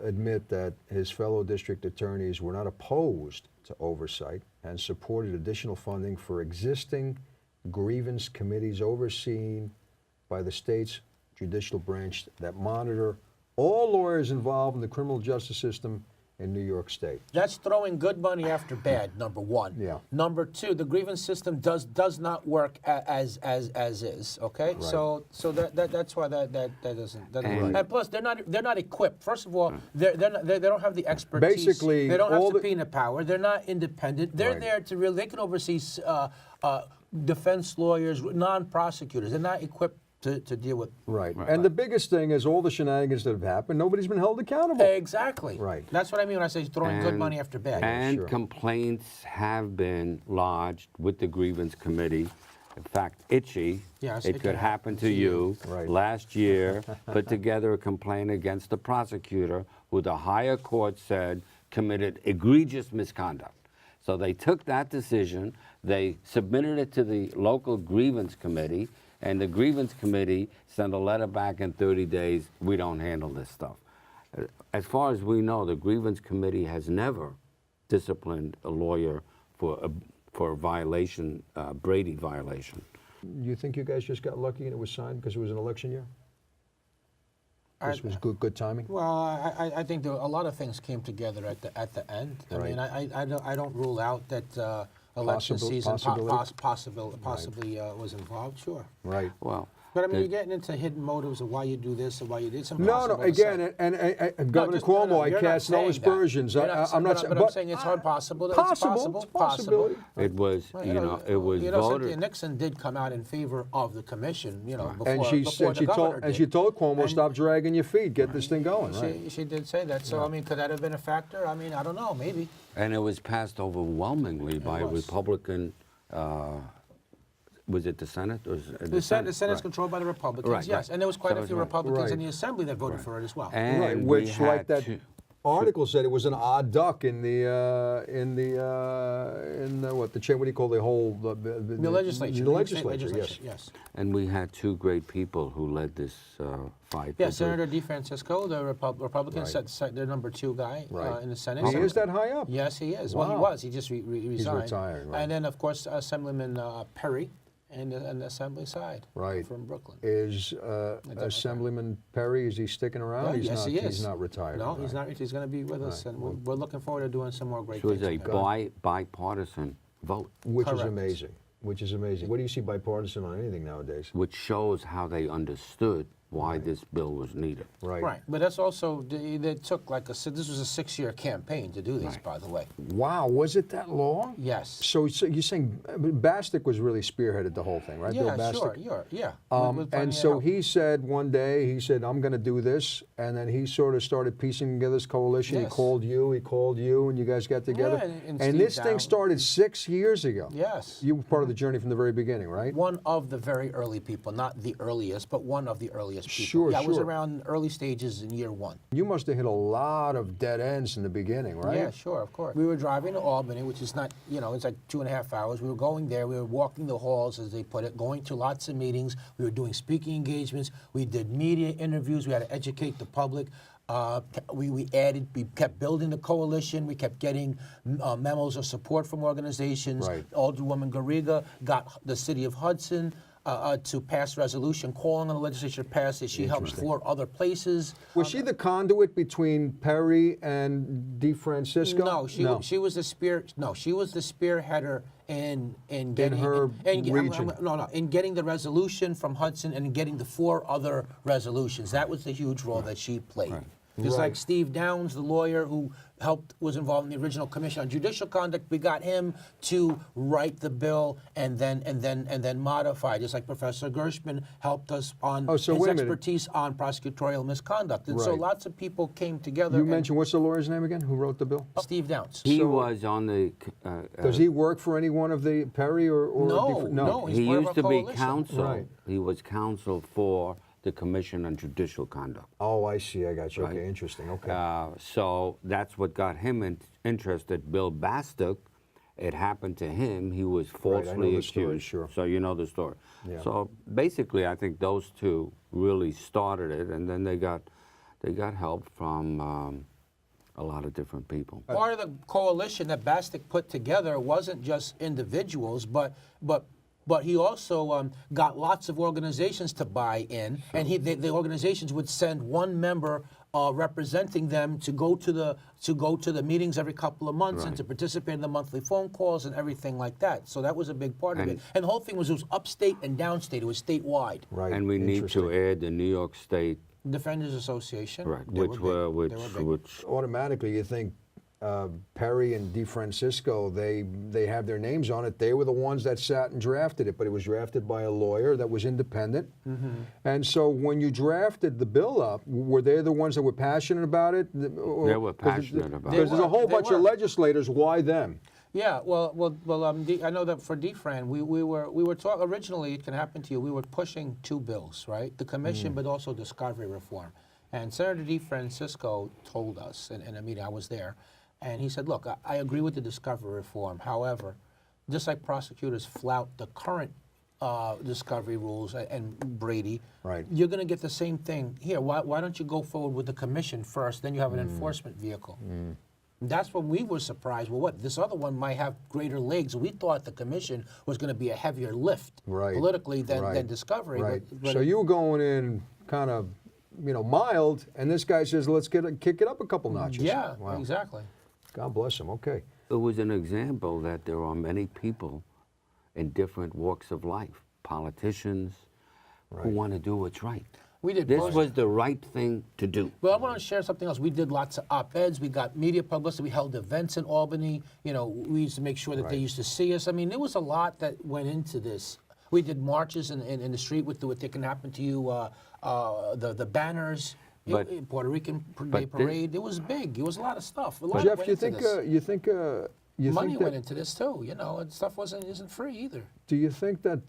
admit that his fellow district attorneys were not opposed to oversight and supported additional funding for existing grievance committees overseen by the state's judicial branch that monitor all lawyers involved in the criminal justice system in New York State. That's throwing good money after bad. Number one. Yeah. Number two, the grievance system does not work as is. Okay. Right. So that's why that doesn't. And- And plus, they're not equipped. First of all, they don't have the expertise. Basically, they don't have all the- subpoena power. They're not independent. They're Right. there to really. They can oversee defense lawyers, non-prosecutors. They're not equipped to deal with. Right. And the biggest thing is all the shenanigans that have happened, nobody's been held accountable. Exactly. Right. That's what I mean when I say throwing good money after bad. And Sure. complaints have been lodged with the grievance committee. In fact, Itchy, Yes, it it could can happen to you. Right. Last year, put together a complaint against the prosecutor who the higher court said committed egregious misconduct. So they took that decision, they submitted it to the local grievance committee, and the grievance committee sent a letter back in 30 days, we don't handle this stuff. As far as we know, the grievance committee has never disciplined a lawyer for a violation, Brady violation. You think you guys just got lucky and it was signed because it was an election year? This I- was good timing? Well, I think a lot of things came together at the end. I Right. mean, I don't rule out that election season possibly was involved. Sure. Right. Well, But I mean, the- you're getting into hidden motives of why you do this and why you did something. No, again, and Governor Cuomo, I cast no aspersions. I'm not. But I'm saying it's hard possible. It's Possible, it's a possibility. it was, Well, it was Cynthia voted. Nixon did come out in favor of the commission. Before, And she before said the governor did. she told Cuomo, And stop dragging your feet, get this thing going. Right. She did say that. So I mean, could that have been a factor? I mean, I don't know. Maybe. And it was passed overwhelmingly by a was. Republican, was it the Senate? Or The Senate's Right. controlled by the Republicans, Right, yes, right. and there was quite So a it's few right. Republicans in Right. the Assembly that voted for it as well. And Right, we which, like had that to- article said, it was an odd duck in the what do you call the whole The legislature. The New York State legislature, yes. yes. And we had two great people who led this fight. Yeah, because- Senator DeFrancisco, the Republican, Right. their number 2 guy Right. in the Senate. He is that high up? Yes, he is. Well, he Wow. was. He just resigned. retiring, right. And then, of course, Assemblyman Perry and the Assembly side. Right. From Brooklyn. Is Assemblyman Perry, is he sticking around? Yeah, He's yes, not, he is. He's not retired. No, he's not. He's going to be with us, Right. and we're looking forward to doing some more great It was things. a together. bipartisan vote, Which is Correct. amazing. Which is amazing. What do you see bipartisan on anything nowadays? which shows how they understood why this bill was needed. Right. Right, but that's also, they took this was a 6-year campaign to do this, Right. by the way. Wow, was it that long? Yes. So you're saying Bastick was really spearheaded the whole thing, right? Bill Yeah, Bastick? sure, yeah. And With plenty of so help. he said one day, he said, I'm going to do this. And then he sort of started piecing together this coalition. Yes. He called you, and you guys got together. Yeah, and and Steve this thing Down. started 6 years ago. Yes. You were part of the journey from the very beginning, right? One of the very early people, not the earliest, but one of the earliest people. Sure, yeah, I was sure. around early stages in year 1. You must have hit a lot of dead ends in the beginning, right? Yeah, sure, of course. We were driving to Albany, which is not, it's like 2.5 hours. We were going there. We were walking the halls, as they put it, going to lots of meetings. We were doing speaking engagements. We did media interviews. We had to educate the public. We kept building the coalition. We kept getting memos of support from organizations. Right. Alderwoman Garriga got the city of Hudson. to pass resolution, calling on the legislature to pass it. She helped 4 other places. Was she the conduit between Perry and DeFrancisco? No, she was the she was the spearheader in getting her region. in getting the resolution from Hudson and getting the 4 other resolutions. That was the huge role that she played. Just like Steve Downs, the lawyer who was involved in the original commission on judicial conduct, we got him to write the bill and then modify. Just like Professor Gershman helped us on his expertise on prosecutorial misconduct. And so lots of people came together. You mentioned, what's the lawyer's name again? Who wrote the bill? Steve Downs. He was on the. Does he work for any one of the Perry or No, he's he part of used our to be coalition. counsel. Right. He was counsel for the Commission on Judicial Conduct. Oh, I see. I got you. Okay, interesting. Okay. So that's what got him interested. Bill Bastick, it happened to him. He was falsely accused. Story, sure. So you know the story. Yeah. So basically, I think those 2 really started it, and then they got help from a lot of different people. Part of the coalition that Bastick put together wasn't just individuals, but he also got lots of organizations to buy in, and the organizations would send one member representing them to go to the meetings every couple of months and to participate in the monthly phone calls and everything like that. So that was a big part of it. And the whole thing was it was upstate and downstate. It was statewide. Right. And we need to add the New York State Defenders Association. Right, They were big. Which automatically you think Perry and DeFrancisco, they have their names on it. They were the ones that sat and drafted it, but it was drafted by a lawyer that was independent. And so when you drafted the bill up, were they the ones that were passionate about it? They were passionate about it. Because there's a whole bunch of legislators. Why them? Yeah, I know that for DeFran, we were talking originally. It can happen to you. We were pushing 2 bills, right? The commission, but also discovery reform. And Senator DeFrancisco told us in a meeting. I was there. And he said, look, I agree with the discovery reform. However, just like prosecutors flout the current discovery rules and Brady, you're going to get the same thing here. Why don't you go forward with the commission first, then you have an enforcement vehicle? That's when we were surprised. Well, what, this other one might have greater legs. We thought the commission was going to be a heavier lift politically than discovery. Right. But so you were going in kind of, mild, and this guy says, let's kick it up a couple notches. Yeah, exactly. God bless him. Okay. It was an example that there are many people in different walks of life, politicians, who want to do what's right. We did. This was the right thing to do. Well, I want to share something else. We did lots of op-eds. We got media publicity. We held events in Albany. We used to make sure that they used to see us. I mean, there was a lot that went into this. We did marches in the street with what can happen to you, the banners. Puerto Rican Day Parade. It was big. It was a lot of stuff. Jeff, you think money went into this too? And stuff isn't free either. Do you think that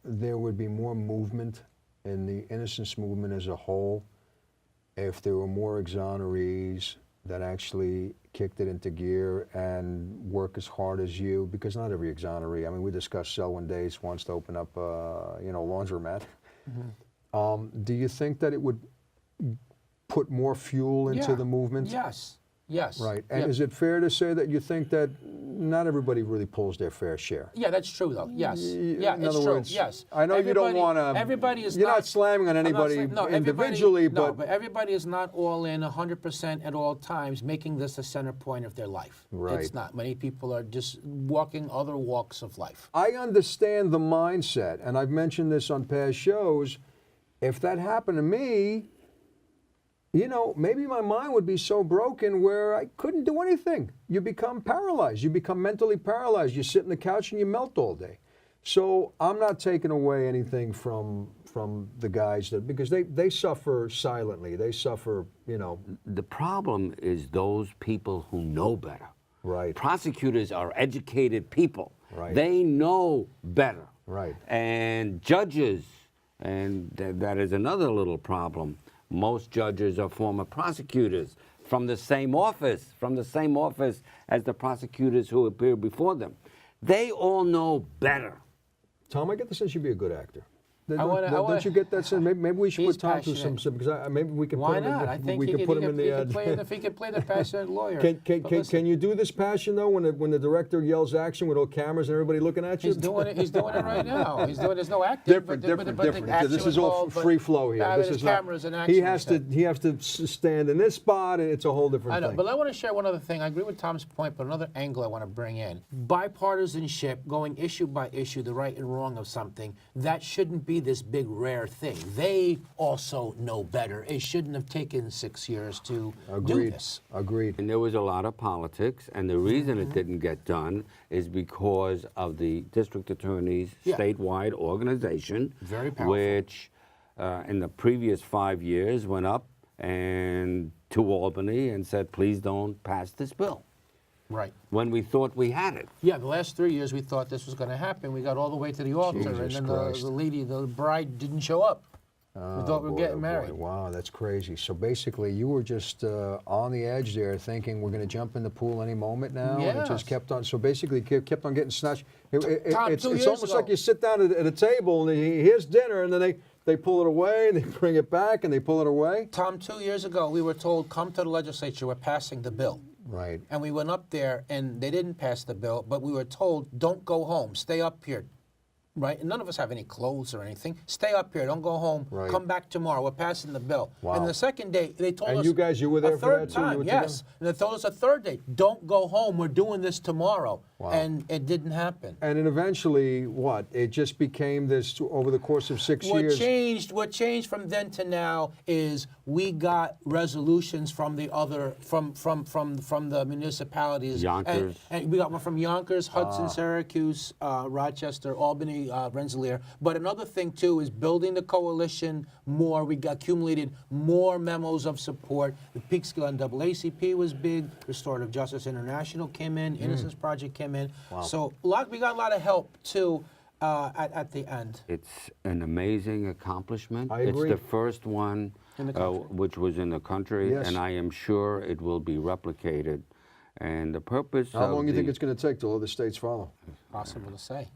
there would be more movement in the innocence movement as a whole if there were more exonerees that actually kicked it into gear and work as hard as you? Because not every exoneree. I mean, we discussed Selwyn Dace wants to open up a laundromat. Do you think that it would put more fuel into the movement? Yes. Right. And is it fair to say that you think that not everybody really pulls their fair share? Yeah, that's true, though. Yes. Yeah, in other words, yes. I know you don't want to. Everybody is. You're not slamming on anybody individually, but everybody is not all in 100% at all times, making this a center point of their life. Right. It's not. Many people are just walking other walks of life. I understand the mindset, and I've mentioned this on past shows. If that happened to me, maybe my mind would be so broken where I couldn't do anything. You become paralyzed. You become mentally paralyzed. You sit on the couch and you melt all day. So I'm not taking away anything from the guys because they suffer silently. They suffer, The problem is those people who know better. Right. Prosecutors are educated people. Right. They know better. Right. And judges, and that is another little problem. Most judges are former prosecutors from the same office as the prosecutors who appear before them. They all know better. Tom, I get the sense you'd be a good actor. Don't you get that sense? Maybe we should He's put Tom through passionate. some, because maybe we can Why put him not? in. I think we he can could, put he him in could, he the could play, if he could play the passionate lawyer. But listen, Can you do this passion though when the director yells action with all cameras and everybody looking at you? He's doing it. He's doing it right now. He's doing. There's no acting. Different. The action This is all involved, but free flow here. This there's is not. cameras and action. He has to stand in this spot, and it's a whole different I know, thing. but I want to share one other thing. I agree with Tom's point, but another angle I want to bring in. Bipartisanship, going issue by issue, the right and wrong of something, that shouldn't be this big rare thing. They also know better. It shouldn't have taken 6 years to do this. Agreed. And there was a lot of politics, and the reason it didn't get done is because of the district attorney's statewide organization, Very powerful. which in the previous 5 years went up and to Albany and said, please don't pass this bill, Right. when we thought we had it. Yeah, the last 3 years we thought this was going to happen. We got all the way to the altar, Jesus and then Christ. the bride didn't show up. We thought we were getting married. Wow, that's crazy. So basically, you were just on the edge there, thinking we're going to jump in the pool any moment now, and it Yes. just kept on. So basically, it kept on getting snatched. Tom, It's 2 years almost ago. like you sit down at a table and here's dinner, and then they pull it away, and they bring it back, and they pull it away. Tom, 2 years ago, we were told, come to the legislature, we're passing the bill. Right. And we went up there, and they didn't pass the bill, but we were told, don't go home, stay up here. Right? And none of us have any clothes or anything. Stay up here, don't go home. Right. Come back tomorrow, we're passing the bill. Wow. And the second day, they told And us. you guys, you were there a for third that too? You time, were yes. And they told us a third day, don't go home, we're doing this tomorrow. Wow. And it didn't happen. And then eventually, what? It just became this over the course of 6 years. What changed from then to now is we got resolutions from the other from the municipalities. Yonkers. And we got one from Yonkers, Hudson, Syracuse, Rochester, Albany, Rensselaer. But another thing too is building the coalition more. We got accumulated more memos of support. The Peekskill NAACP was big. Restorative Justice International came in. Innocence Project came in. Wow. So we got a lot of help too at the end. It's an amazing accomplishment. I agree. It's the first one In the country. which was in the country, Yes. and I am sure it will be replicated. And the purpose How of long do you think the- it's going to take till other states follow? Possible to say.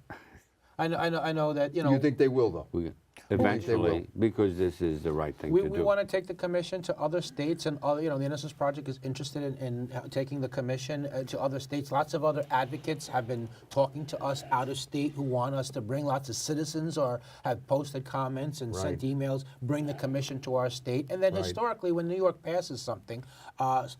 I know that, you know. You think they will, though? we, they will. eventually, because this is the right thing we to do. want to take the commission to other states, and other, the Innocence Project is interested in taking the commission to other states. Lots of other advocates have been talking to us out of state who want us to bring. Lots of citizens or have posted comments and sent emails, bring the commission to our state. And then Right. historically, when New York passes something,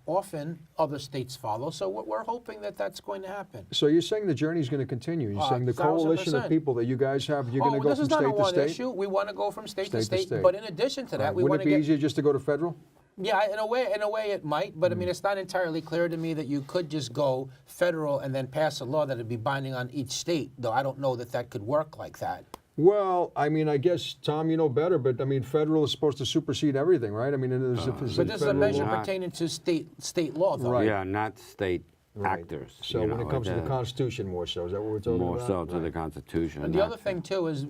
often other states follow. So we're hoping that that's going to happen. So you're saying the journey is going to continue? You're saying the coalition of 1000%. people that you guys have, you're going to go this from is not a state to one state? issue. We want to go from state to State to state. state. But in addition to that, Right. we Wouldn't want it to be get. easier just to go to federal? Yeah, in a way it might, but I mean, it's not entirely clear to me that you could just go federal and then pass a law that would be binding on each state, though I don't know that that could work like that. Well, I mean, I guess, Tom, you know better, but I mean, federal is supposed to supersede everything, right? I mean, there's But this is a measure law. pertaining to state law, though. Right. Yeah, not state actors. So you when know, it comes to the Constitution more so, is that what we're talking more about? so to the Constitution. And the not- other thing too is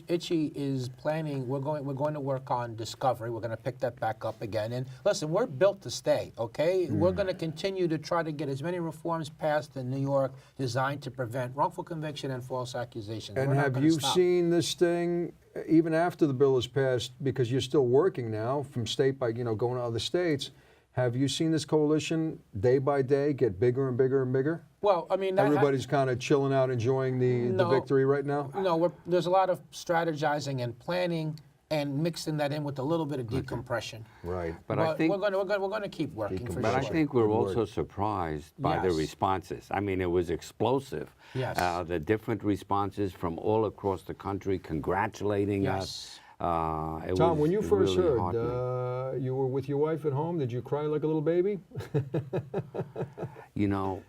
Itchy is planning. We're going to work on discovery. We're going to pick that back up again. And listen, we're built to stay. Okay, we're going to continue to try to get as many reforms passed in New York designed to prevent wrongful conviction and false accusations. And We're not have gonna you stop. seen this thing, even after the bill is passed, because you're still working now from state by, going to other states, have you seen this coalition day by day get bigger and bigger and bigger? Well, I mean, that Everybody's kind of chilling out, enjoying the No. victory right now? No, there's a lot of strategizing and planning, and mixing that in with a little bit of decompression. Right. But I think, we're going to keep working for but sure. I think we're Good also word. surprised by the Yes. responses. I mean, it was explosive. Yes. The different responses from all across the country congratulating us. It Tom, was when you first really heard, heartening. you were with your wife at home, did you cry like a little baby? You know,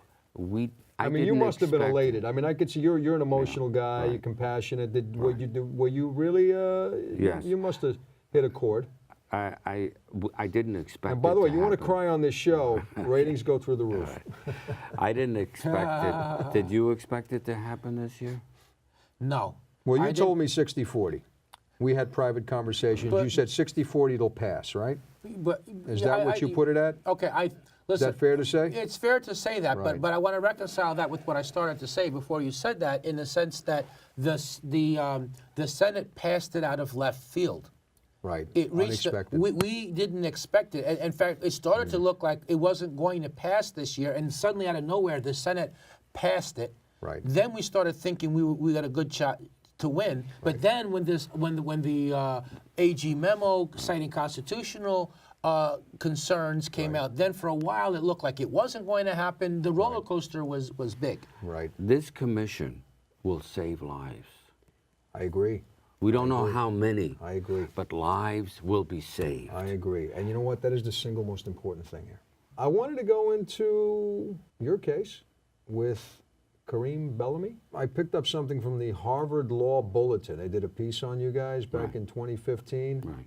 I mean, you didn't must have been expect it. elated. I mean, I could see you're an emotional guy, right. you're compassionate. Were you really, Yes. you must have hit a chord. I didn't expect And by the it way, to you want to happen. cry on this show, ratings go through the roof. I didn't expect it. Did you expect it to happen this year? No. Well, you I told me 60-40. We had private conversations. You But- said 60-40 it'll pass, right? But, Is yeah, that what you put it at? Okay, Is listen. that fair to say? It's fair to say that, Right. but I want to reconcile that with what I started to say before you said that, in the sense that the Senate passed it out of left field. Right. It reached. Unexpected. We didn't expect it. In fact, it started to look like it wasn't going to pass this year, and suddenly out of nowhere, the Senate passed it. Right. Then we started thinking we got a good shot to win. But then when the AG memo citing constitutional concerns came out, then for a while it looked like it wasn't going to happen. The roller coaster was big. Right. This commission will save lives. I agree. We don't know how many. I agree. But lives will be saved. I agree. And you know what? That is the single most important thing here. I wanted to go into your case with Kareem Bellamy. I picked up something from the Harvard Law Bulletin. They did a piece on you guys back in 2015. Right.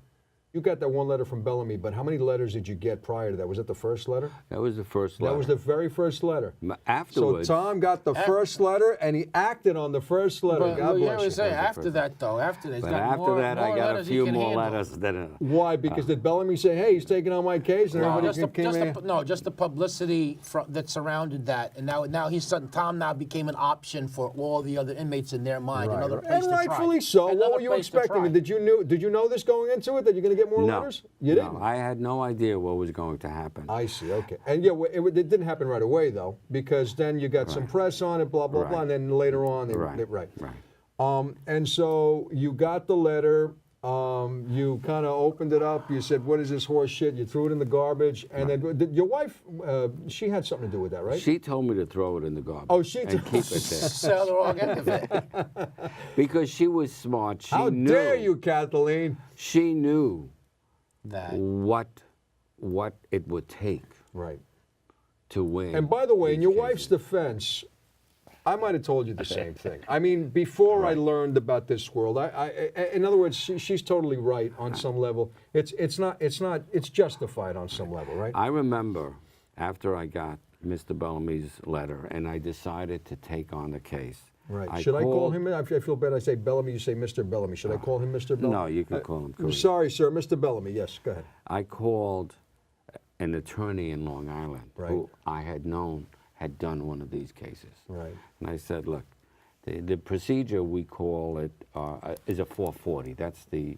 You got that one letter from Bellamy, but how many letters did you get prior to that? Was that the first letter? That was the first letter. That was the very first letter. Afterwards. So Tom got the first letter, and he acted on the first letter. But God you bless know, you. say after that though, after that, But after that, I got a few more letters. Why? Because did Bellamy say, "Hey, he's taking on my case," and everybody came in? Just the publicity that surrounded that, and now Tom now became an option for all the other inmates in their mind. Right, Another right. place And to rightfully try. so. What Another were you place to expecting? try. Did you know this going into it that you're going to get more No. letters? You didn't. No, I had no idea what was going to happen. I see. Okay. And yeah, it didn't happen right away though, because then you got some press on it, blah blah blah, and then later on, Right. And so you got the letter. You kind of opened it up. You said, "What is this horse shit?" You threw it in the garbage, and then your wife, she had something to do with that, right? She told me to throw it in the garbage. Oh, she and told- keep it there. Sell the wrong end of it. Because she was smart. She How knew. dare you, Kathleen? She knew That. what it would take Right. to win. And by the way, in these your cases. wife's defense, I might have told you the same thing. I mean, before I learned about this world, in other words, she's totally right on some level. It's justified on some level, right? I remember after I got Mr. Bellamy's letter and I decided to take on the case. Right. Should I call him? I feel bad. I say Bellamy. You say Mr. Bellamy. Should I call him Mr. Bellamy? No, you can call him I'm Kareem. sorry, sir. Mr. Bellamy. Yes, go ahead. I called an attorney in Long Island Right. who I had known had done one of these cases. Right. And I said, look, the procedure we call it is a 440. That's the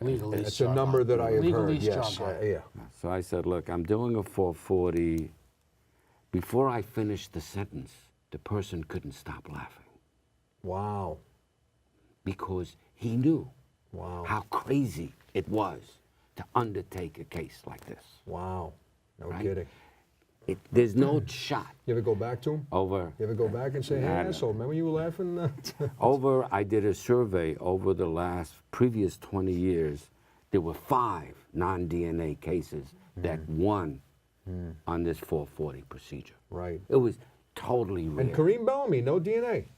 Legally It's a number that I have Legally heard. Yes. strong. Yeah. So I said, look, I'm doing a 440. Before I finished the sentence, the person couldn't stop laughing Wow. because he knew Wow. how crazy it was to undertake a case like this. Wow. No Right? kidding. There's no shot You ever go back to him? over. You ever go back and say, "Hey, I don't- asshole, remember you were laughing?" I did a survey over the previous 20 years. There were 5 non-DNA cases that won on this 440 procedure. Right. It was totally real. And Kareem Bellamy, no DNA.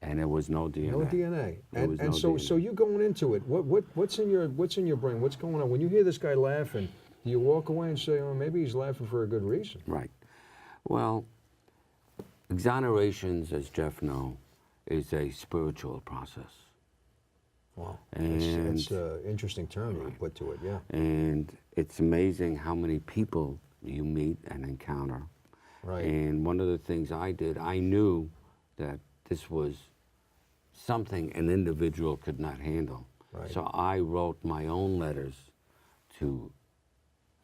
And there was no DNA. No DNA. There was And no so DNA. you going into it, what's in your brain? What's going on? When you hear this guy laughing, do you walk away and say, "Oh, maybe he's laughing for a good reason"? Right. Well, exonerations, as Jeff knows, is a spiritual process. Wow. And- It's an interesting term you put to it, yeah. And it's amazing how many people you meet and encounter. Right. And one of the things I did, I knew that this was something an individual could not handle. Right. So I wrote my own letters to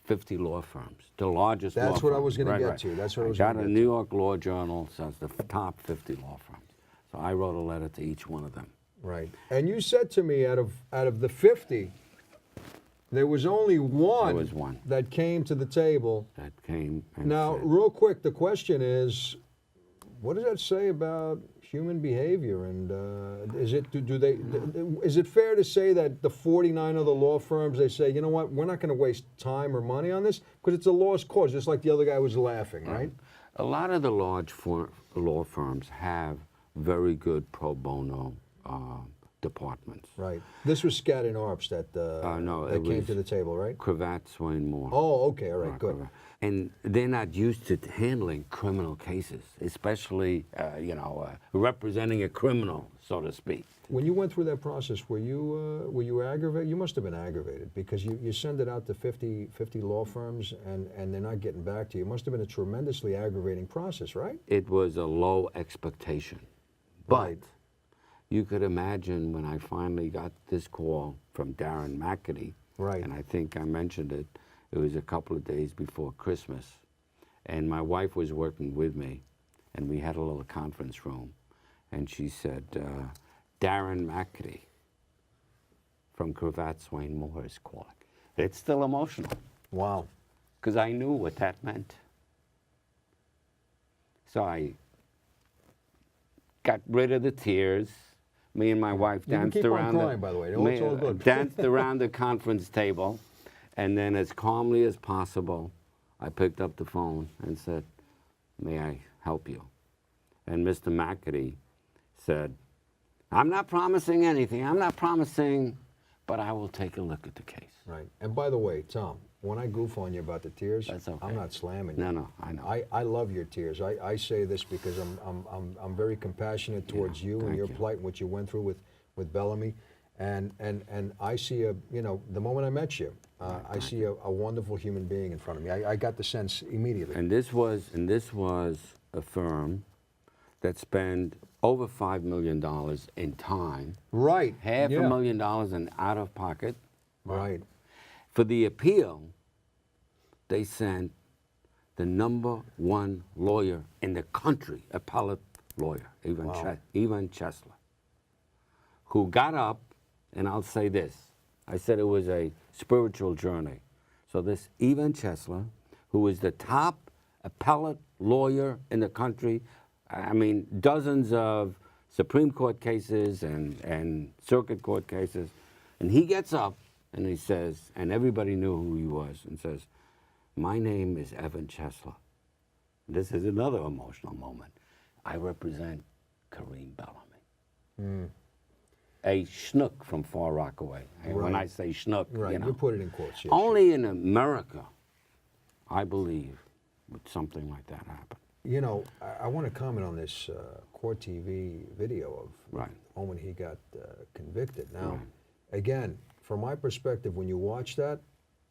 50 law firms, the largest law firms. That's what I was gonna Right, get right. to. That's what I was got gonna a get New to. York Law Journal, says the top 50 law firms. So I wrote a letter to each one of them. Right. And you said to me, out of the 50, there was only one, There was one. that came to the table. That came and Now, said, real quick, the question is, what does that say about human behavior? And is it fair to say that the 49 other law firms, they say, you know what, we're not going to waste time or money on this because it's a lost cause, just like the other guy was laughing, right? a lot of the large law firms have very good pro bono departments. Right. This was Skadden Arps that No, that it came was to the table, right? Cravat, Swain Moore. Oh, okay, all right, Right, good. right. And they're not used to handling criminal cases, especially, representing a criminal. so to speak. When you went through that process, were you aggravated? You must have been aggravated because you send it out to 50 law firms and they're not getting back to you. It must have been a tremendously aggravating process, right? It was a low expectation. But Right. you could imagine when I finally got this call from Darren McAtee, Right. and I think I mentioned it, it was a couple of days before Christmas, and my wife was working with me, and we had a little conference room, and she said, Darren McAtee from Cravat Swain Moore is calling. It's still emotional, Wow. because I knew what that meant. So I got rid of the tears. Me and my wife You can danced keep on around crying, by the way. It's all good. danced around the conference table, and then as calmly as possible, I picked up the phone and said, "May I help you?" And Mr. McAtee said, "I'm not promising anything. I'm not promising, but I will take a look at the case." Right. And by the way, Tom, when I goof on you about the tears, That's okay. I'm not slamming you. No, I know. I love your tears. I say this because I'm very compassionate towards you and thank your you. plight and what you went through with Bellamy, and I see the moment I met you, I see a wonderful human being in front of me. I got the sense immediately. And this was a firm that spent over $5 million in time, Right. half yeah. a million dollars in out of pocket. Right. For the appeal, they sent the #1 lawyer in the country, appellate lawyer, Ivan Chesler, who got up, and I'll say this, I said it was a spiritual journey. So this Ivan Chesler, who is the top appellate lawyer in the country, I mean, dozens of Supreme Court cases and circuit court cases, and he gets up and he says, and everybody knew who he was, and says, "My name is Evan Chesler." This is another emotional moment. I represent Kareem Bellamy. A schnook from Far Rockaway. And when I Right. say schnook, Right. you know, You put it in quotes. Yes, only in America, I believe, would something like that happen. You know, I want to comment on this Court TV video of Right. the moment he got convicted. Now, Right. again, from my perspective, when you watch that,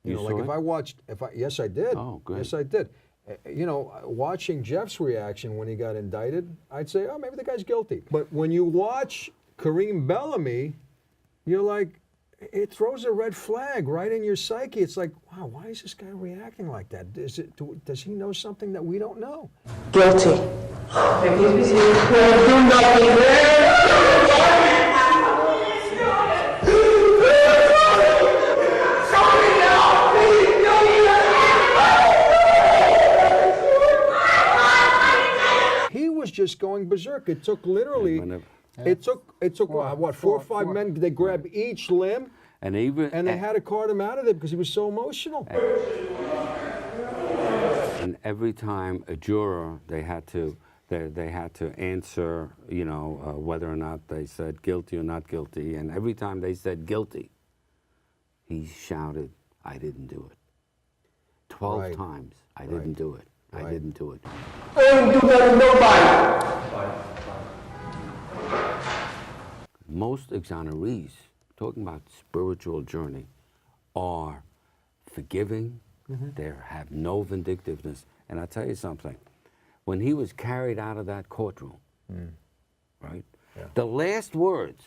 You know, saw like it? yes, I did. Oh, good. Yes, I did. You know, watching Jeff's reaction when he got indicted, I'd say, oh, maybe the guy's guilty. But when you watch Kareem Bellamy, you're like, it throws a red flag right in your psyche. It's like, wow, why is this guy reacting like that? Does he know something that we don't know? Guilty. He was just going berserk. It took literally, And it took what, four or five men? They grabbed each limb And even and they had to cart him out of there because he was so emotional. and every time a juror, they had to answer, you know, whether or not they said guilty or not guilty. And every time they said guilty, he shouted, "I didn't do it." 12 Right. times, "I Right. didn't do it. I Right. didn't do it." Most exonerees, talking about spiritual journey, are forgiving. They have no vindictiveness. And I'll tell you something. When he was carried out of that courtroom, right, the last words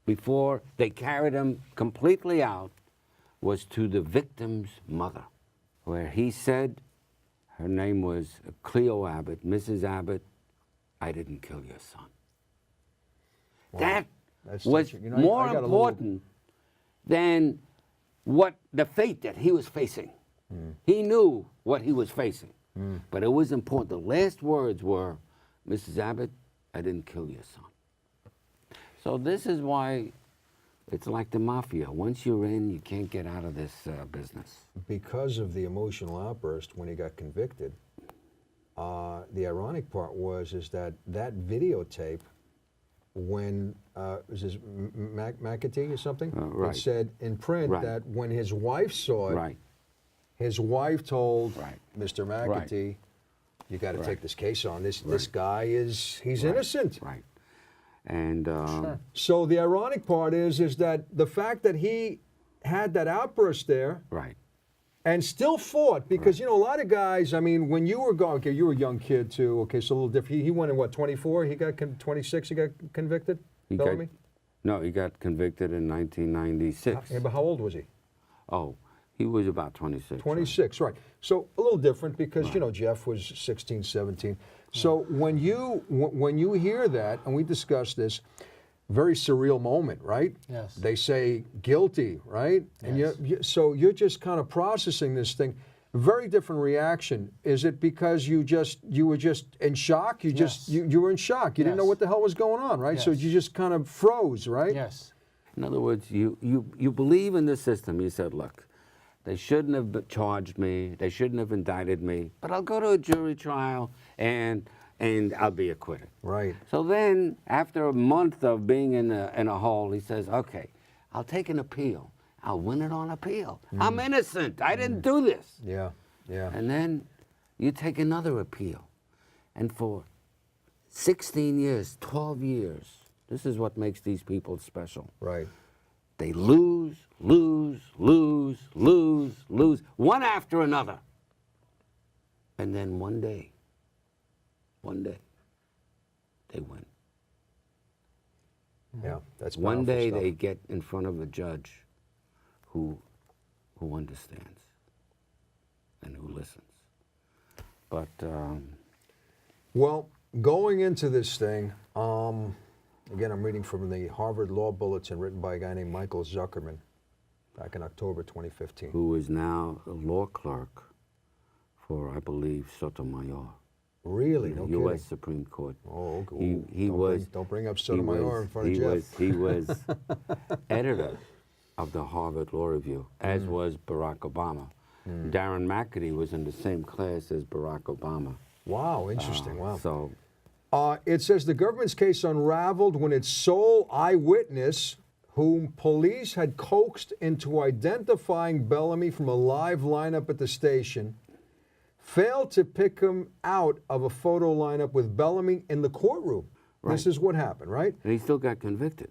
before they carried him completely out was to the victim's mother, where he said, her name was Cleo Abbott, Mrs. Abbott, "I didn't kill your son." That That's was touching. You know, more I got a little- important than what the fate that he was facing. He knew what he was facing, but it was important. The last words were, "Mrs. Abbott, I didn't kill your son." So this is why it's like the mafia. Once you're in, you can't get out of this business. Because of the emotional outburst when he got convicted, the ironic part is that videotape, when was this McAtee or something? Right. It said in print Right. that when his wife saw it, Right. his wife told Right. Mr. McAtee, "You got to Right. take this case on. This guy he's innocent." Right. And So the ironic part is that the fact that he had that outburst there right. and still fought, because, you know, a lot of guys, I mean, when you were going, okay, you were a young kid too, okay, so a little different. He went in what, 24? He got 26, he got convicted? Bellamy? No, he got convicted in 1996. Yeah, but how old was he? Oh, he was about 26. 26, right. So a little different because, you know, Jeff was 16, 17. So when you hear that, and we discussed this, very surreal moment, right? Yes. They say guilty, right? And Yes. so you're just kind of processing this thing. Very different reaction. Is it because you were just in shock? You were in shock. You didn't know Yes. what the hell was going on, right? So Yes. you just kind of froze, right? Yes. In other words, you believe in the system. You said, look, they shouldn't have charged me. They shouldn't have indicted me. But I'll go to a jury trial and I'll be acquitted. Right. So then, after a month of being in a hole, he says, okay, I'll take an appeal. I'll win it on appeal. I'm innocent. I didn't do this. Yeah. Yeah. And then you take another appeal. And for 16 years, 12 years, this is what makes these people special. Right. They lose, one after another. And then one day, they win. Yeah. That's One powerful day stuff. they get in front of a judge who understands and who listens. But Well, going into this thing, again, I'm reading from the Harvard Law Bulletin written by a guy named Michael Zuckerman back in October 2015. who is now a law clerk for, I believe, Sotomayor, Really? the No U.S. kidding. Supreme Court. Oh, He was. Don't bring up he Sotomayor was- in front of he Jeff. He was editor of the Harvard Law Review, as was Barack Obama. Darren McAtee was in the same class as Barack Obama. Wow, interesting. Wow. So It says the government's case unraveled when its sole eyewitness, whom police had coaxed into identifying Bellamy from a live lineup at the station, failed to pick him out of a photo lineup with Bellamy in the courtroom. This is what happened, right? and he still got convicted.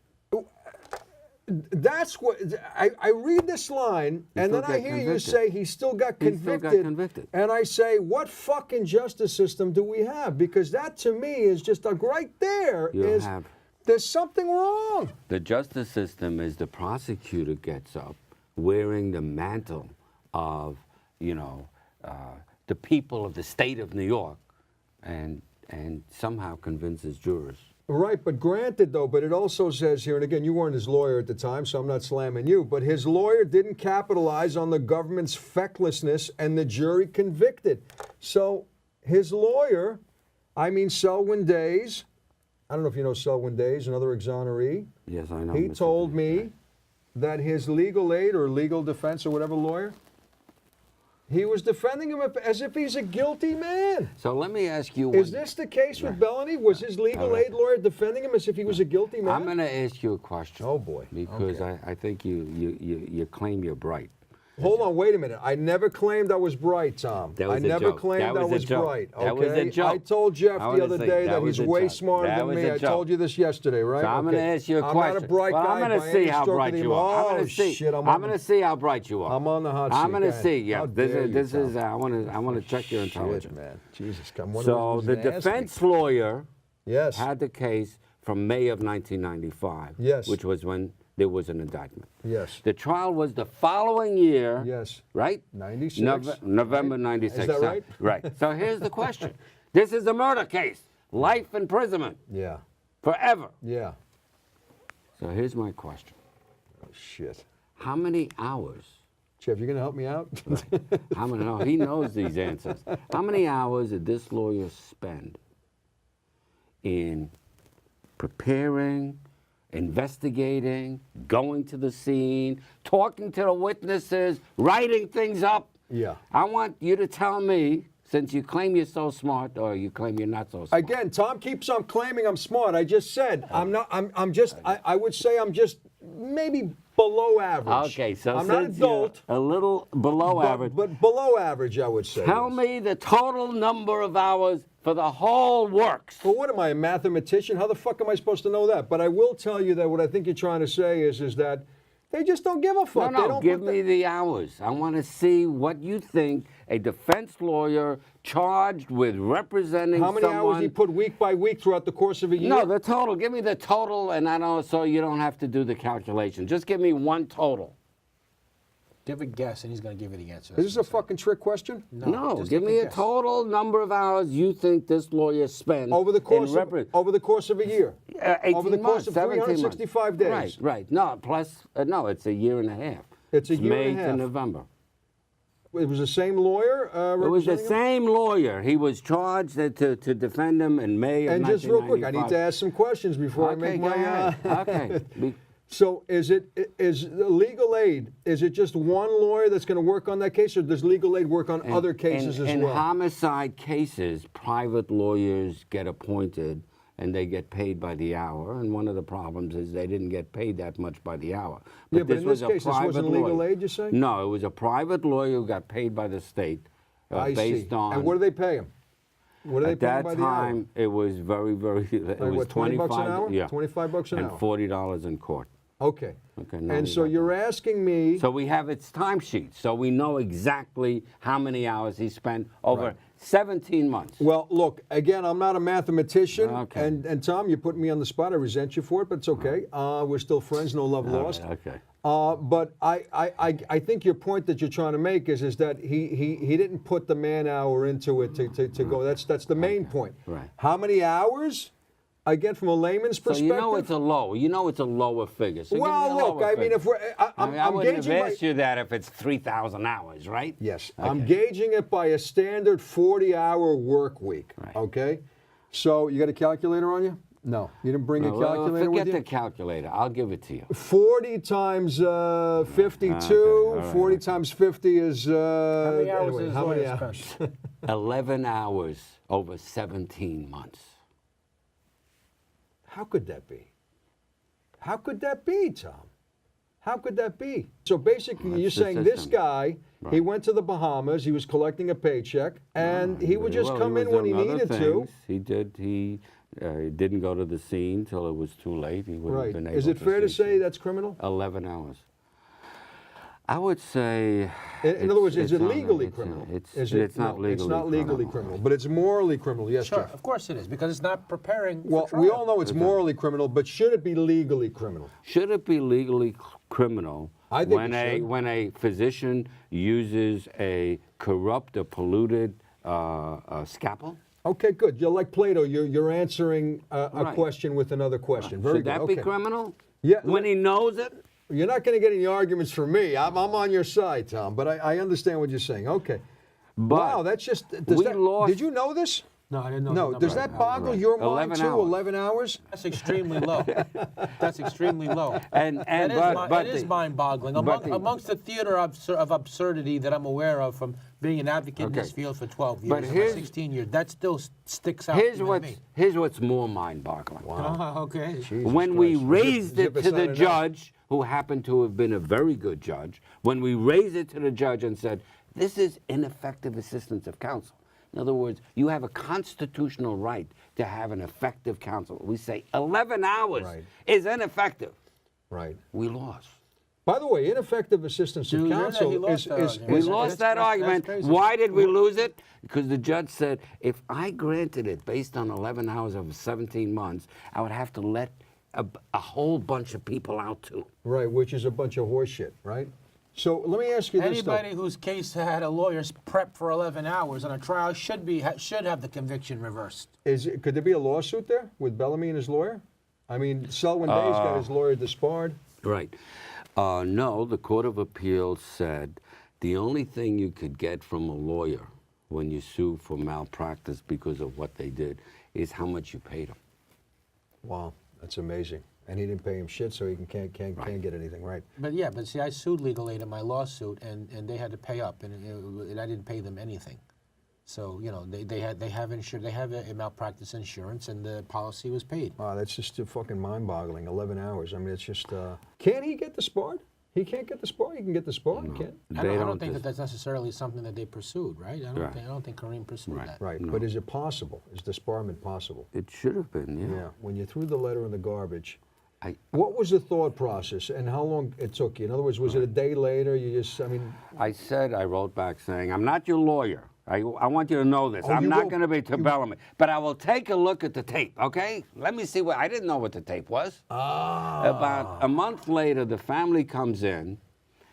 That's what I read this line, and still then I got hear you convicted. say he still got He still convicted. got convicted. And I say, what fucking justice system do we have? Because that to me is just like right there You is have- there's something wrong. The justice system is the prosecutor gets up wearing the mantle of, the people of the state of New York and somehow convinces jurors. Right, but granted though, but it also says here, and again, you weren't his lawyer at the time, so I'm not slamming you, but his lawyer didn't capitalize on the government's fecklessness and the jury convicted. So his lawyer, Selwyn Days, I don't know if you know Selwyn Days, another exoneree. Yes, I know. He Mr. told Davis. me that his legal aid or legal defense or whatever lawyer, he was defending him as if he's a guilty man. So let me ask you. Is this the case with Bellamy? Was his legal aid lawyer defending him as if he was a guilty man? I'm going to ask you a question. Oh, boy. Because Okay. I think you claim you're bright. Hold on, wait a minute. I never claimed I was bright, Tom. That was I a never joke. claimed That I was a was joke. bright. Okay? That was a joke. I told Jeff I the wanna other say, day that that was he's a way joke. smarter That than was me. a I joke. told you this yesterday, right? So I'm going to Okay. ask you a I'm question. not a bright well, guy. I'm going by to see any how stroke bright of the you are. I'm Oh, going to see. shit, I'm going to see how bright you are. I'm on the hot seat. I'm going Go to ahead. see. Yeah, How this dare is. you, This is. Tom. I want to check your Shit, intelligence. man. Jesus, come on. So the defense lawyer Yes. had the case from May of 1995. Yes. Which was when there was an indictment. Yes. The trial was the following year. Yes. Right? 96. November right? 96. Is that So- right? Right. So here's the question. This is a murder case. Life imprisonment. Yeah. Forever. Yeah. So here's my question. Oh, shit. How many hours? Jeff, you going to help me out? How many? No, he knows these answers. How many hours did this lawyer spend in preparing, investigating, going to the scene, talking to the witnesses, writing things up? Yeah. I want you to tell me, since you claim you're so smart or you claim you're not so smart. Again, Tom keeps on claiming I'm smart. I just said I'm not. I'm just. I would say I'm just maybe below average. Okay, so I'm not since you're adult, a little below average. but below average, I would say. Tell yes. me the total number of hours for the whole works. Well, what am I, a mathematician? How the fuck am I supposed to know that? But I will tell you that what I think you're trying to say is that they just don't give a fuck. They No, don't give put me the hours. I want to see what you think a defense lawyer charged with representing How many someone. hours he put week by week throughout the course of a year? No, the total. Give me the total, and I don't. So you don't have to do the calculation. Just give me one total. Give a guess, and he's going to give you the answer. Is this a fucking trick question? No, just give take me a guess. total number of hours you think this lawyer spent Over the course in of a year. 18 over the course months, of 17 365 months. days. Right. No, plus no, it's a year and a half. It's a year May and a half. to November. It was the same lawyer It was the representing him? same lawyer. He was charged to defend him in May of And just real quick, I need to ask some questions before I Okay, make go my... ahead. Okay. So is the legal aid, is it just one lawyer that's going to work on that case, or does legal aid work on other cases as in well? homicide cases, private lawyers get appointed and they get paid by the hour. And one of the problems is they didn't get paid that much by the hour. Yeah, but in was this a case, this private wasn't legal lawyer. aid, you say? No, it was a private lawyer who got paid by the state I based see. on. And what do they pay him? What do they At pay him that by the hour? time, it was very, very. It Like was what, 20 bucks an 25 hour? Yeah, 25 bucks an and hour. $40 in court. Okay. Okay, now And you so got you're asking me... So we have its timesheet, so we know exactly how many hours he spent over Right. 17 months. Well, look, again, I'm not a mathematician, Okay. and Tom, you put me on the spot. I resent you for it, but it's okay. We're still friends, no love lost. Okay. But I think your point that you're trying to make is that he didn't put the man hour into it to go. That's the main point. Right. How many hours? Again, from a layman's So perspective. you know it's a lower figure. So give me well, a look, lower I mean, figure. if we're, I I'm wouldn't have gauging asked you that if it's 3,000 hours, right? Yes, Okay. I'm gauging it by a standard 40-hour work week. Right. Okay, so you got a calculator on you? No, you didn't bring a Well, calculator with forget you. the calculator. I'll give it to you. 40 times 52. all right. 40 times 50 is. How many hours anyway, is how many lawyer hours? spent? 11 hours over 17 months. How could that be? How could that be, Tom? How could that be? So basically, Well, you're that's the saying this system. guy, he Right. went to the Bahamas, he was collecting a paycheck, and he would just Well, come he in was when he doing other needed to. things. He did. He didn't go to the scene till it was too late. He would have Right. been able Is it fair to see say some- that's criminal? 11 hours. I would say. In other words, is it it's on the- legally it's, criminal? It's Is not no, legally. It's not legally criminal, but it's morally criminal. Yes, Sure, Jeff. of course it is, because it's not preparing Well, for trial. we all know it's morally criminal, but should it be legally criminal? Should it be legally criminal I think when it should. when a physician uses a corrupt or polluted scalpel? Okay, good. You're like Plato. You're answering a Right. question with another question. Very Should good. that Okay. be criminal? Yeah, When he knows it? You're not going to get any arguments from me. I'm on your side, Tom, but I understand what you're saying. Okay. But Wow, that's just. Does we that, lost- Did you know this? No, I didn't know. No. the Does number. that boggle your mind 11 too? hours. 11 hours? That's extremely low. That's extremely low. And That is but it is the- mind-boggling. but the- Amongst the theater of absurdity that I'm aware of from being an advocate in this Okay. field for 12 But years, here's- 16 years, that still sticks out Here's to what's me. here's what's more mind-boggling. Oh, okay. Jesus When we Christ. raised Zip it us to on the it now. judge, who happened to have been a very good judge, when we raised it to the judge and said, this is ineffective assistance of counsel. In other words, you have a constitutional right to have an effective counsel. We say 11 hours Right. is ineffective. Right. We lost. By the way, ineffective assistance of Dude, counsel he lost that is argument. We Yes, lost that that's argument. crazy. Why did we lose it? Because the judge said, if I granted it based on 11 hours over 17 months, I would have to let a whole bunch of people out too. right, which is a bunch of horseshit, right? So let me ask you this, though. Anybody whose case had a lawyer's prep for 11 hours on a trial should have the conviction reversed. Could there be a lawsuit there with Bellamy and his lawyer? I mean, Selwyn Day's got his lawyer disbarred. Right. No, the Court of Appeals said the only thing you could get from a lawyer when you sue for malpractice because of what they did is how much you paid them. Wow, that's amazing. And he didn't pay him shit, so he can't get anything, right? But see, I sued Legal Aid in my lawsuit, and they had to pay up, and I didn't pay them anything. So they have a malpractice insurance, and the policy was paid. Wow, that's just fucking mind-boggling. 11 hours. I mean, it's just. Can he get disbarred? He can't get the spar. He can get the spar. He No. can't. I They don't think just- that's necessarily something that they pursued, right? I Right. don't think Kareem pursued Right. that. Right. No. But is it possible? Is disbarment possible? It should have been, yeah. Yeah. When you threw the letter in the garbage, I, what was the thought process and how long it took you? In other words, was it a day later? You just, I mean, I wrote back saying, I'm not your lawyer. I want you to know this. Oh, I'm you not wrote- going to be to Bellamy. But I will take a look at the tape, okay? Let me see what, I didn't know what the tape was. About a month later, the family comes in,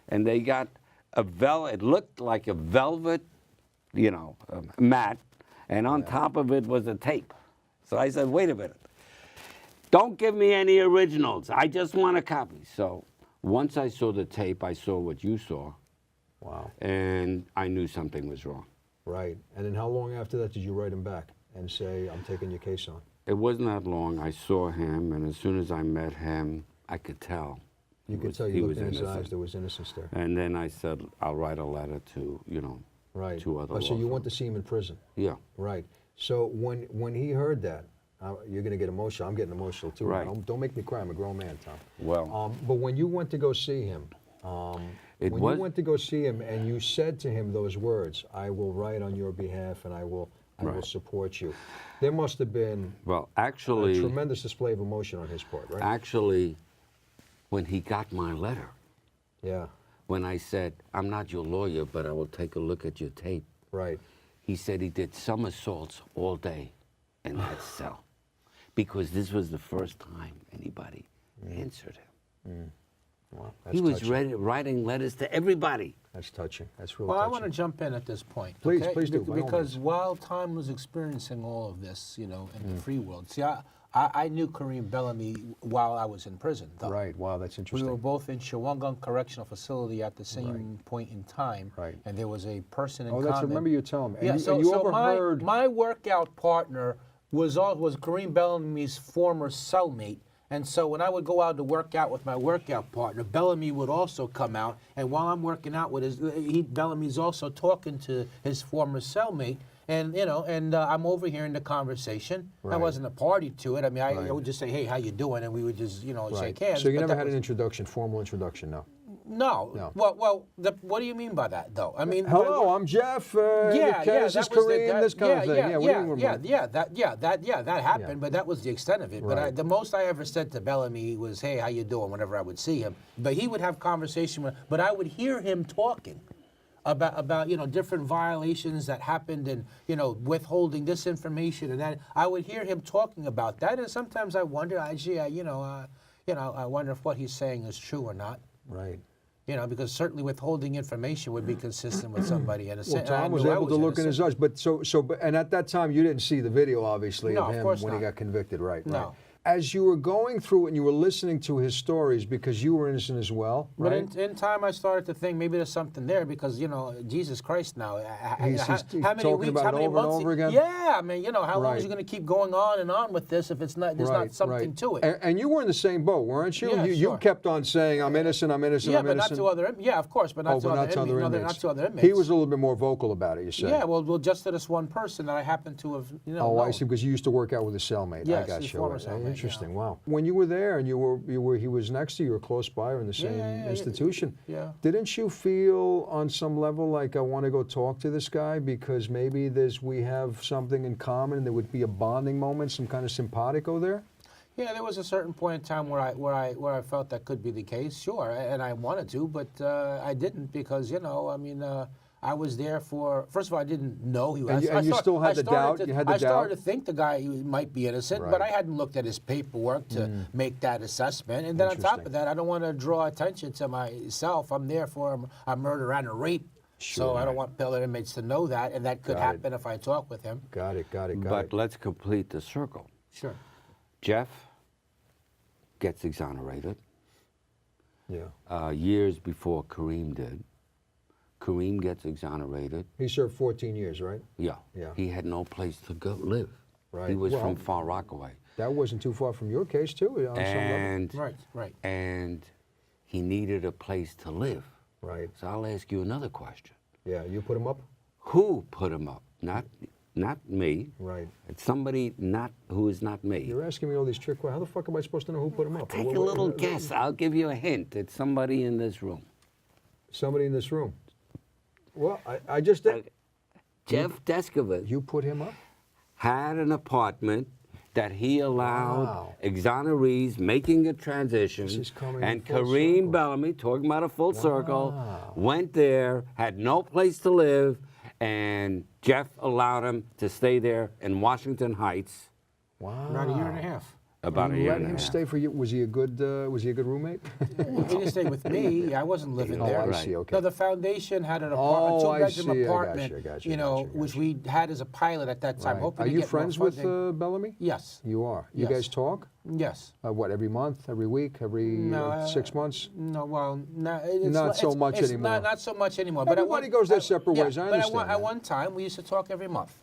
and they got it looked like a velvet, mat, and on top of it was a tape. So I said, wait a minute. Don't give me any originals. I just want a copy. So once I saw the tape, I saw what you saw, wow. and I knew something was wrong. Right. And then how long after that did you write him back and say, I'm taking your case on? It wasn't that long. I saw him, and as soon as I met him, I could tell. You could tell he you looked was in his innocent. eyes, there was innocence there. And then I said, I'll write a letter to, Right. to other Oh, so law you went to firms. see him in prison. Yeah. Right. So when he heard that, you're going to get emotional. I'm getting emotional too. Right. Don't make me cry. I'm a grown man, Tom. Well, But when you went to go see him, It when was- you went to go see him and you said to him those words, I will write on your behalf and I will Right. support you. There must have been well, a actually, tremendous display of emotion on his part, right? when he got my letter, Yeah, when I said, I'm not your lawyer, but I will take a look at your tape, right. he said he did somersaults all day in that cell because this was the first time anybody answered him. Wow, that's He was touching. writing letters to everybody. That's touching. That's really Well, I touching. want to jump in at this point. Please, okay? please do, by all Because means. while Tom was experiencing all of this, in the free world, see, I knew Kareem Bellamy while I was in prison, though. Right. Wow, that's We interesting. were both in Shawangunk Correctional Facility at the same point in time. Right. And there was a person in Oh, common. that's, remember you telling me. And Yeah, you, so, and you so overheard. my workout partner was Kareem Bellamy's former cellmate. And so when I would go out to work out with my workout partner, Bellamy would also come out. And while I'm working out with Bellamy's also talking to his former cellmate. And I'm overhearing the conversation. I Right. wasn't a party to it. I mean, I Right. would just say, "Hey, how you doing?" And we would just, Right. shake hands. So you but never that had an was- introduction, formal introduction, no. No. No. Well, what do you mean by that, though? I mean, Hello, I'm Jeff. yeah, this is that was Kareem, this kind of thing. Yeah, what do you mean? that happened, Yeah. but that was the extent of it. But Right. the most I ever said to Bellamy was, "Hey, how you doing?" Whenever I would see him, but he would have conversation with, but I would hear him talking about different violations that happened and withholding this information and that. I would hear him talking about that, and sometimes I wonder, I wonder if what he's saying is true or not. Right. Because certainly withholding information would be consistent with somebody innocent. Well, Tom was able to look in his eyes, but and at that time you didn't see the video, obviously, No, of of him course when he not. got convicted, right? No. Right. As you were going through it and you were listening to his stories, because you were innocent as well, But right? in time, I started to think maybe there's something there because Jesus Christ now. He's how many talking weeks, about how it many over and months? over again? Yeah, I mean, how long Right. is he going to keep going on and on with this if it's not there's not something to it? And you were in the same boat, weren't you? Yeah, you sure. kept on saying, "I'm innocent, I'm innocent, Yeah, I'm but innocent." not to other. Yeah, of course, but not to other inmates. Not to other inmates. He was a little bit more vocal about it. You said. Yeah, well, just to this one person that I happen to have. Oh, I known. see. Because you used to work out with a cellmate. I Yes, got his you. former cellmate, Interesting. yeah. Wow. When you were there and he was next to you, or close by, or in the same yeah, institution. yeah. Didn't you feel on some level like I want to go talk to this guy because maybe we have something in common and there would be a bonding moment, some kind of simpatico there? Yeah, there was a certain point in time where I felt that could be the case, sure, and I wanted to, but I didn't because I was there for. First of all, I didn't know he was. And you still had the doubt? You had the I started doubt? to think the guy might be innocent, Right. but I hadn't looked at his paperwork to make that assessment. And then on top Interesting. of that, I don't want to draw attention to myself. I'm there for a murder and a rape. So I don't want other inmates to know that, and that could Got it. happen if I talk with him. Got it. But let's complete the circle. Sure. Jeff gets exonerated Yeah. years before Kareem did. Kareem gets exonerated. He served 14 years, right? Yeah. Yeah. He had no place to go live. Right. He was Well, from Far Rockaway. That wasn't too far from your case, too, on some level. And, Right. and he needed a place to live. Right. So I'll ask you another question. Yeah. You put him up? Who put him up? not me. Right. It's somebody not who is not me. You're asking me all these trick questions. How the fuck am I supposed to know who put them up? Take a little guess. I'll give you a hint. It's somebody in this room. Somebody in this room. Well, I just did. Jeff Descovich You put him up? had an apartment that he allowed Wow. exonerees making a transition. This is coming And full Kareem circle. Bellamy, talking about a full circle, Wow. went there, had no place to live, and Jeff allowed him to stay there in Washington Heights Wow. About a year and a half. about a You year let and a him half. stay for you. Was he a good roommate? He didn't stay with me. I wasn't living Oh, there. I Right. see. Okay. No, the foundation had an Oh, apartment, I two-bedroom see. I got apartment. you, I got you, You I know, got you. which we had as a pilot at that time. Right. Hoping Are to you get more friends with funding. Bellamy? Yes. You are. You Yes. guys talk? Yes. What, every month, every week, every No, 6 months? No, well, it's Not so much it's anymore. Not so much anymore. But Everybody goes their separate ways, I but understand at that. one time, we used to talk every month,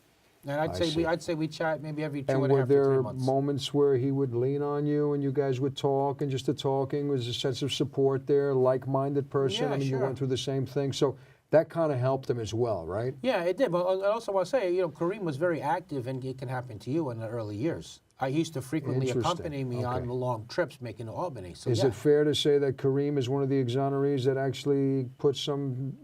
and I see. I'd say we chat maybe every two And and a were half to 3 there months. moments where he would lean on you and you guys would talk, and just the talking was a sense of support there, like-minded person? Yeah, I mean, you sure. went through the same thing. So that kind of helped him as well, right? Yeah, it did. But I also want to say, Kareem was very active, and it can happen to you in the early years. I used to frequently Interesting. accompany me on Okay. the long trips making to Albany. So Is yeah. it fair to say that Kareem is one of the exonerees that actually put some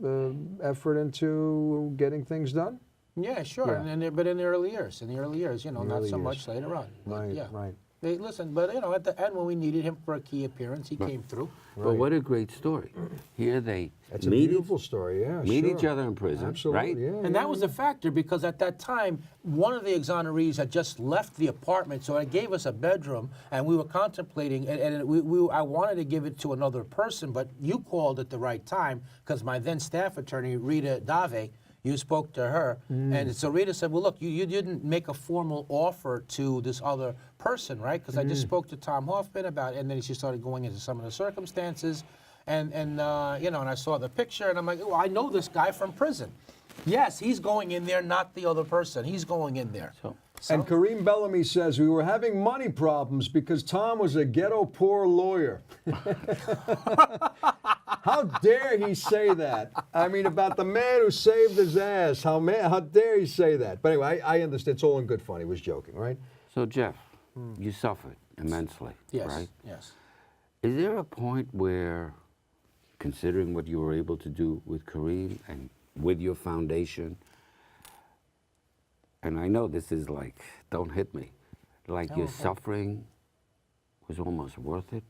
effort into getting things done? Yeah, sure. Yeah. But in the early years, not early so years. much later on. But Right, yeah. right. They, listen, but at the end when we needed him for a key appearance, he came through. But what a great story. Here they That's a meet, beautiful story, yeah. meet sure. each other in prison, Absolutely, right? yeah. And that was the factor, because at that time, one of the exonerees had just left the apartment, so it gave us a bedroom, and we were contemplating, I wanted to give it to another person, but you called at the right time, because my then staff attorney, Rita Dave, you spoke to her, and so Rita said, well, look, you didn't make a formal offer to this other person, right? Because I just spoke to Tom Hoffman about it, and then she started going into some of the circumstances, and I saw the picture, and I'm like, well, I know this guy from prison. Yes, he's going in there, not the other person. He's going in there. And Kareem Bellamy says, we were having money problems because Tom was a ghetto poor lawyer. How dare he say that? I mean, about the man who saved his ass. How dare he say that? But anyway, I understand. It's all in good fun. He was joking, right? So, Jeff, you suffered immensely, Yes, right? yes. Is there a point where, considering what you were able to do with Kareem and with your foundation, and I know this is like, don't hit me, like your suffering was almost worth it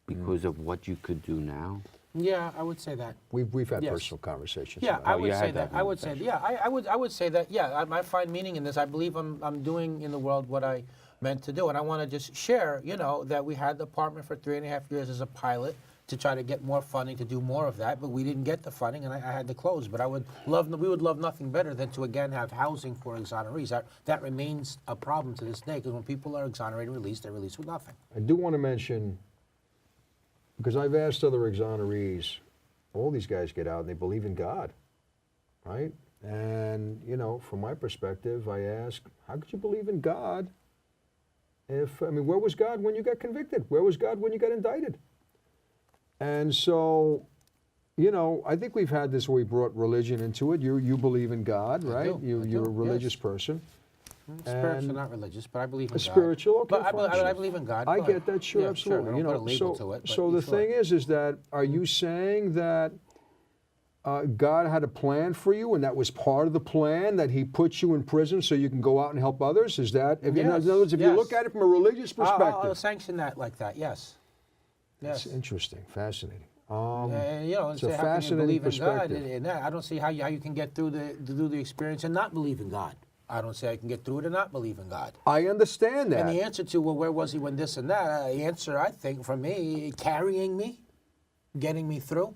because of what you could do now? Yeah, I would say that. We've had Yes. personal conversations. Yeah, about I it. would you say had that. that I would say, conversation. yeah, I would say that. Yeah, I find meaning in this. I believe I'm doing in the world what I meant to do, and I want to just share, that we had the apartment for 3.5 years as a pilot to try to get more funding to do more of that, but we didn't get the funding, and I had to close. But we would love nothing better than to again have housing for exonerees. That remains a problem to this day, because when people are exonerated and released, they're released with nothing. I do want to mention, because I've asked other exonerees, all these guys get out and they believe in God, right? And, from my perspective, I ask, how could you believe in God where was God when you got convicted? Where was God when you got indicted? And so, I think we've had this where we brought religion into it. You believe in God, right? do, You're a religious yes. person. Spiritual, And- not religious, but I believe in God. Spiritual, okay, But I fine. believe in God. I Go get ahead. that, sure, Yeah, absolutely. Sure. I don't put a label to it. But so the sure. thing is that are you saying that God had a plan for you, and that was part of the plan, that He put you in prison so you can go out and help others? Is that, in Yes, other words, if you yes. look at it from a religious perspective? I'll sanction that like that. Yes. That's Yes. interesting, fascinating. And It's a say, how can you fascinating believe in God? perspective. And that, I don't see how you can get through the experience and not believe in God. I don't see how you can get through it and not believe in God. I understand that. And the answer to, well, where was he when this and that? The answer, I think, for me, carrying me, getting me through.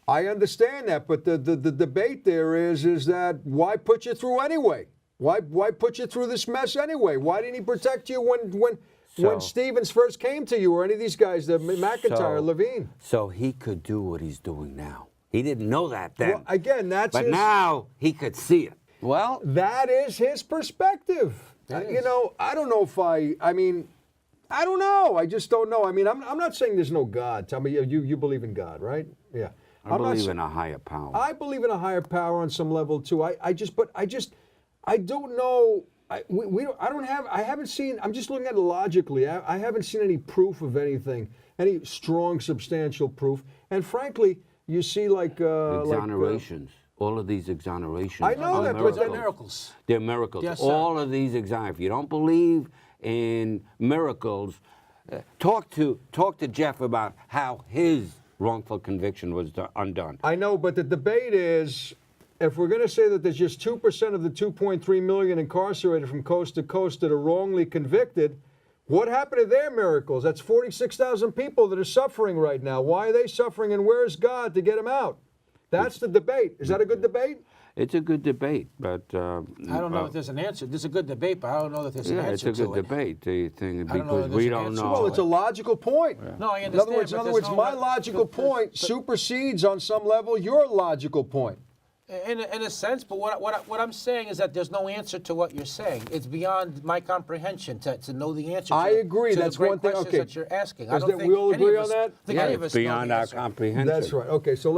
I understand that, but the debate there is that why put you through anyway? Why put you through this mess anyway? Why didn't He protect you when Stevens first came to you, or any of these guys, the McIntyre, Levine? So he could do what he's doing now. He didn't know that then. Well, again, that's but his, now he could see it. Well, that is his perspective. I don't know if I mean, I don't know. I just don't know. I mean, I'm not saying there's no God. Tell me, you believe in God, right? Yeah. I believe in a higher power. I believe in a higher power on some level too. I just I don't know. I haven't seen, I'm just looking at it logically. I haven't seen any proof of anything, any strong, substantial proof. And frankly, you see Exonerations. All of these exonerations. I know are that, but miracles. They're miracles. They're miracles. Yes, sir. All of these if you don't believe in miracles, talk to Jeff about how his wrongful conviction was undone. I know, but the debate is, if we're going to say that there's just 2% of the 2.3 million incarcerated from coast to coast that are wrongly convicted, what happened to their miracles? That's 46,000 people that are suffering right now. Why are they suffering, and where's God to get them out? That's the debate. Is that a good debate? It's a good debate, but I don't know if there's an answer. This is a good debate, but I don't know that there's an yeah, it's answer a to good it. debate. Do you think? I don't know Because that we there's an don't answer know. to Well, it's a logical point. No, I understand. In other words, my logical point but- supersedes on some level your logical point. In a sense, but what I'm saying is that there's no answer to what you're saying. It's beyond my comprehension to know the answer. I agree. To That's the great one thing. questions Okay. that you're asking. I Is don't that think we all any agree of on us, that? I think Yeah, any of it's us know beyond the our answer. comprehension. That's right. Okay, so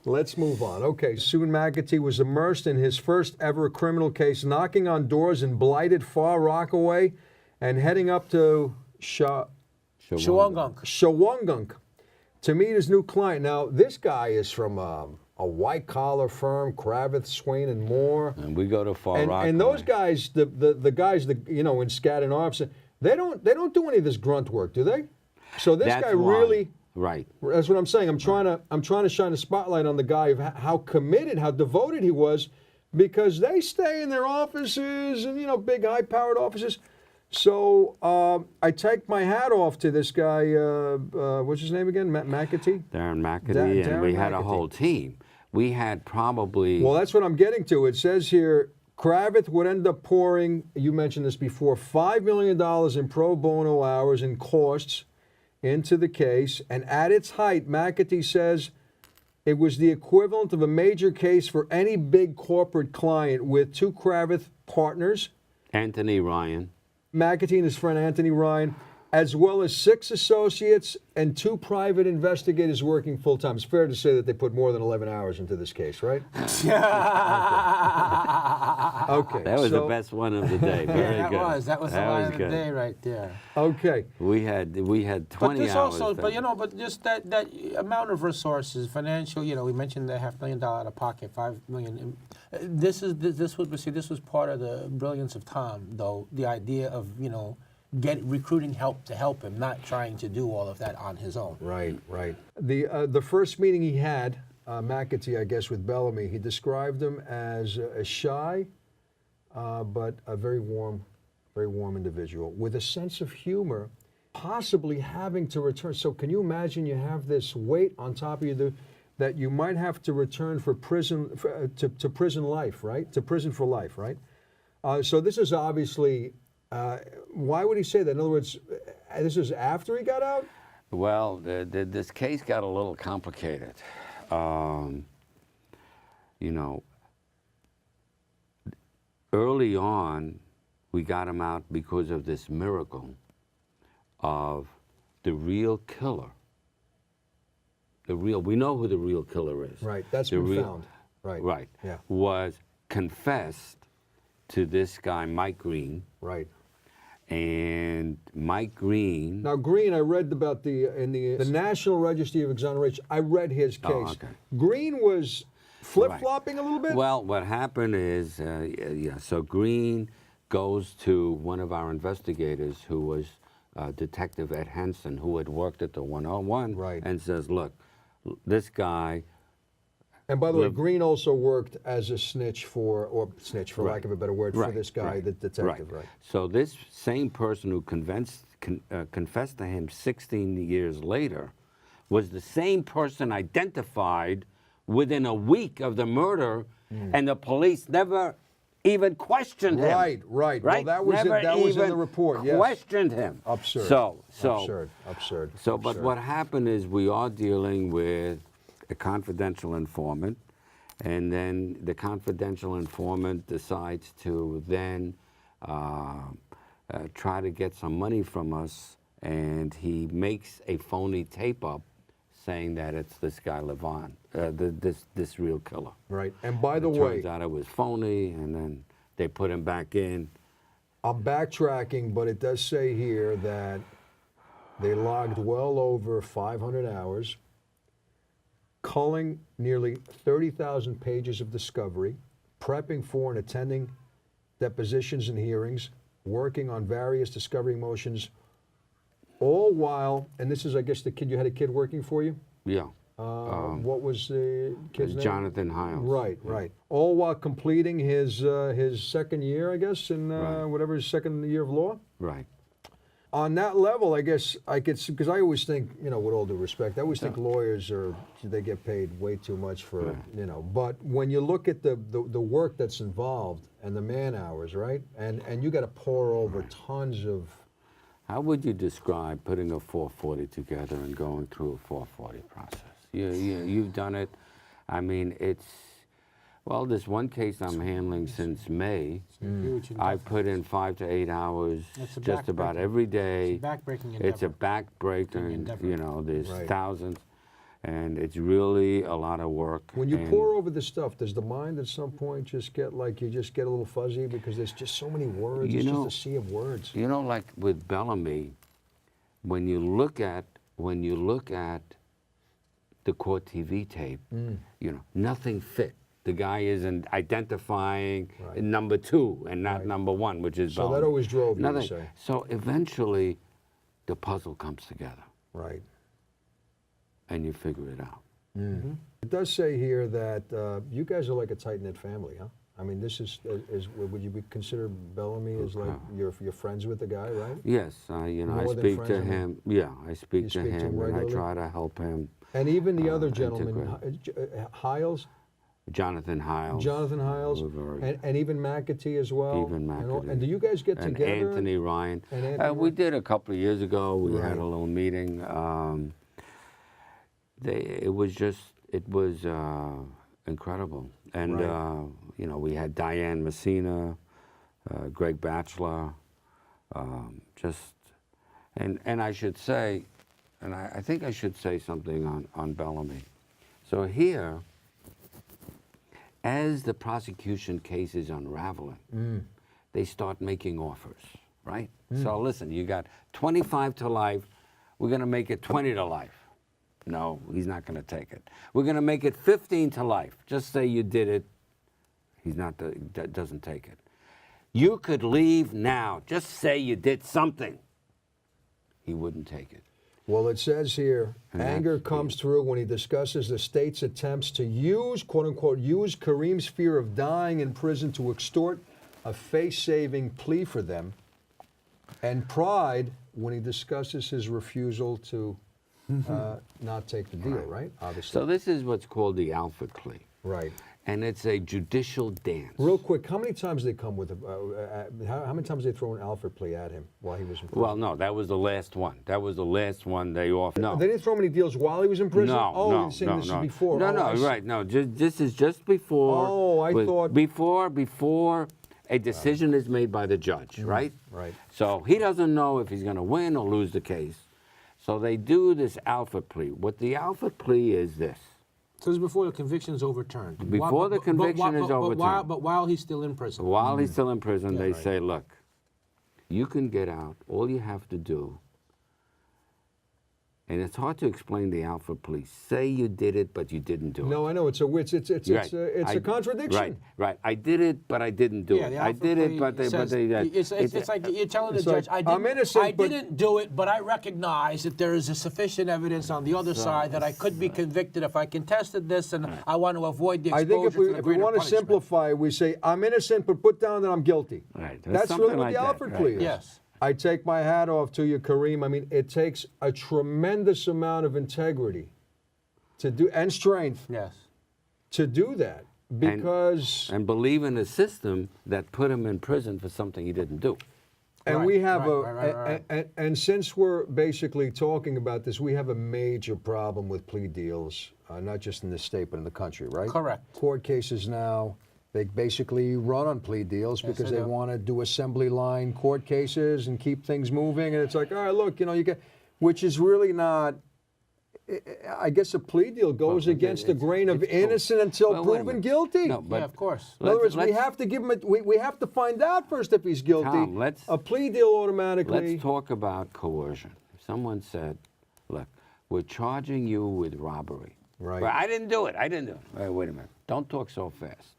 let's move on. Okay, Soon McAtee was immersed in his first ever criminal case, knocking on doors in blighted Far Rockaway and heading up to Shawangunk to meet his new client. Now, this guy is from a white-collar firm, Kravitz, Swain, and Moore. And we go to Far Rockaway. And those guys, the guys that in Skadden Arps, they don't do any of this grunt work, do they? So this That's guy why. really. Right. That's what I'm saying. I'm trying to shine a spotlight on the guy of how committed, how devoted he was, because they stay in their offices and big high-powered offices. So I take my hat off to this guy. What's his name again? McAtee. Darren McAtee, and we Darren had a McAtee. whole team. We had probably. Well, that's what I'm getting to. It says here, Kravitz would end up pouring, you mentioned this before, $5 million in pro bono hours and costs into the case. And at its height, McAtee says it was the equivalent of a major case for any big corporate client, with two Kravitz partners, Anthony Ryan. McAtee and his friend Anthony Ryan, as well as 6 associates and 2 private investigators working full-time. It's fair to say that they put more than 11 hours into this case, right? Okay. That was the so- best one of the day. Very Yeah, good. that was the line of the good. day right there. Okay. We had 20 But this hours. also, then. but just that amount of resources, financial. We mentioned the $500,000 out of pocket, $5 million. This was part of the brilliance of Tom, though. The idea of recruiting help to help him, not trying to do all of that on his own. Right. The first meeting he had, McAtee, I guess, with Bellamy, he described him as a shy, but a very warm individual with a sense of humor, possibly having to return. So can you imagine you have this weight on top of you that you might have to return for prison to prison life, right? To prison for life, right? So this is obviously. Why would he say that? In other words, this was after he got out? Well, this case got a little complicated. Early on, we got him out because of this miracle of the real killer. We know who the real killer is. Right, that's The been real- found. Right. Right. Yeah. Was confessed to this guy, Mike Green. Right. And Mike Green. Now, Green, I read about the National Registry of Exoneration. I read his case. Oh, okay. Green was flip-flopping a little bit? Well, what happened is, so Green goes to one of our investigators who was Detective Ed Henson, who had worked at the 101, Right. and says, look, this guy. And by the way, Green also worked as a snitch for Right. lack of a better word, for Right, this guy, right, the detective, right? So this same person who confessed to him 16 years later was the same person identified within a week of the murder, and the police never even questioned him. Right. Well, that was in the report, yes. Questioned him. Absurd. Absurd. So, but what happened is we are dealing with a confidential informant, and then the confidential informant decides to then try to get some money from us, and he makes a phony tape up saying that it's this guy Levon, this real killer. Right. And by the It way, turns out it was phony, and then they put him back in. I'm backtracking, but it does say here that they logged well over 500 hours, culling nearly 30,000 pages of discovery, prepping for and attending depositions and hearings, working on various discovery motions, all while, and this is, I guess, the kid, you had a kid working for you? Yeah. What was the kid's name? Jonathan Hiles. Right, right. All while completing his second year, I guess, in Right. whatever his second year of law. Right. On that level, I guess I could, because I always think, you know, with all due respect, I always think lawyers they get paid way too much for, Right. you know. But when you look at the work that's involved and the man hours, right, and you got to pour over tons of. How would you describe putting a 440 together and going through a 440 process? You've done it. I mean, it's, well, this one case I'm handling since May, Huge I put in 5 to 8 hours It's a just about backbreaking- every day. It's a backbreaking It's a endeavor. backbreaker, endeavor. you know, there's Right. thousands, and it's really a lot of work. When you and pour over the stuff, does the mind at some point just get like, you just get a little fuzzy because there's just so many words, You it's know- just a sea of words. You know, like with Bellamy, when you look at the court TV tape, you know, nothing fit. The guy isn't identifying Right. number 2 and not Right. number 1, which is So that Bellamy. always drove you to Nothing. say. So eventually, the puzzle comes together, Right. and you figure it out. It does say here that you guys are like a tight-knit family, huh? I mean, this is would you consider Bellamy as like you're friends with the guy, right? Yes, you know, I More than speak friends, to I mean. him. Yeah, I speak You to speak to him him, and I regularly? try to help him. And even the other gentleman, integrate. Hiles, Jonathan Hiles. Jonathan Hiles, We're very- and even McAtee as well. Even And, all- McAtee. and do you guys get and together? Anthony Ryan. And Anthony We Ryan? did a couple of years ago. We had Right. a little meeting. It was incredible. And, Right. you know, we had Diane Messina, Greg Batchelor, and I should say, and I think I should say something on Bellamy. So here, as the prosecution case is unraveling, they start making offers, right? So listen, you got 25 to life. We're going to make it 20 to life. No, he's not going to take it. We're going to make it 15 to life. Just say you did it. He's not, doesn't take it. You could leave now. Just say you did something. He wouldn't take it. Well, it says here, And anger that's comes through when he discusses the state's attempts to use, quote unquote, use Kareem's fear of dying in prison to extort a face-saving plea for them, and pride when he discusses his refusal to not take the deal, right? Obviously. So this is what's called the Alford plea. Right. And it's a judicial dance. Real quick, how many times did they come with how many times did they throw an Alfred plea at him while he was in prison? Well, no, that was the last one. That was the last one they offered. No. They didn't throw many deals while he was in prison? No, oh, no, you're saying no, this no. is before. No, Oh, no, I see. right. No, this is just before. Oh, I thought- Before a decision is made by the judge, right? Right. So he doesn't know if he's going to win or lose the case. So they do this Alford plea. What the Alford plea is this. So this is before the conviction is overturned. Before the conviction is overturned. But while he's still in prison. While he's still in prison, they right. say, look, you can get out. All you have to do, and it's hard to explain the Alford plea. Say you did it, but you didn't do it. No, I know it's a Right. a contradiction. Right. I did it, but I didn't do Yeah, it. the I Alford did it, plea but they. says- it's like you're telling the it's judge, like, I I'm innocent, I but- didn't do it, but I recognize that there is a sufficient evidence on the other side that I could be convicted if I contested this, and I want to avoid the I exposure think if to the we greater want to punishment. simplify, we say I'm innocent, but put down that I'm guilty. Right. That's Something really what like the that, Alford right. plea is. Yes. I take my hat off to you, Kareem. I mean, it takes a tremendous amount of integrity to do and strength Yes. to do that because And believe in a system that put him in prison for something he didn't do. and Right, we have right. and since we're basically talking about this, we have a major problem with plea deals, not just in this state but in the country, right? Correct. Court cases now, they basically run on plea deals Yes, because they they do. want to do assembly line court cases and keep things moving. And it's like, all right, look, you know, you get, which is really not. I guess a plea deal goes Well, against the grain of it's true. innocent until Well, wait a proven minute. guilty. No, but Yeah, of course. In other words, we let's- have to give him. We have to find out first if he's guilty. Tom, a plea deal automatically. Let's talk about coercion. If someone said, look, we're charging you with robbery. Right. Well, I didn't do it. I didn't do it. Wait a minute. Don't talk so fast.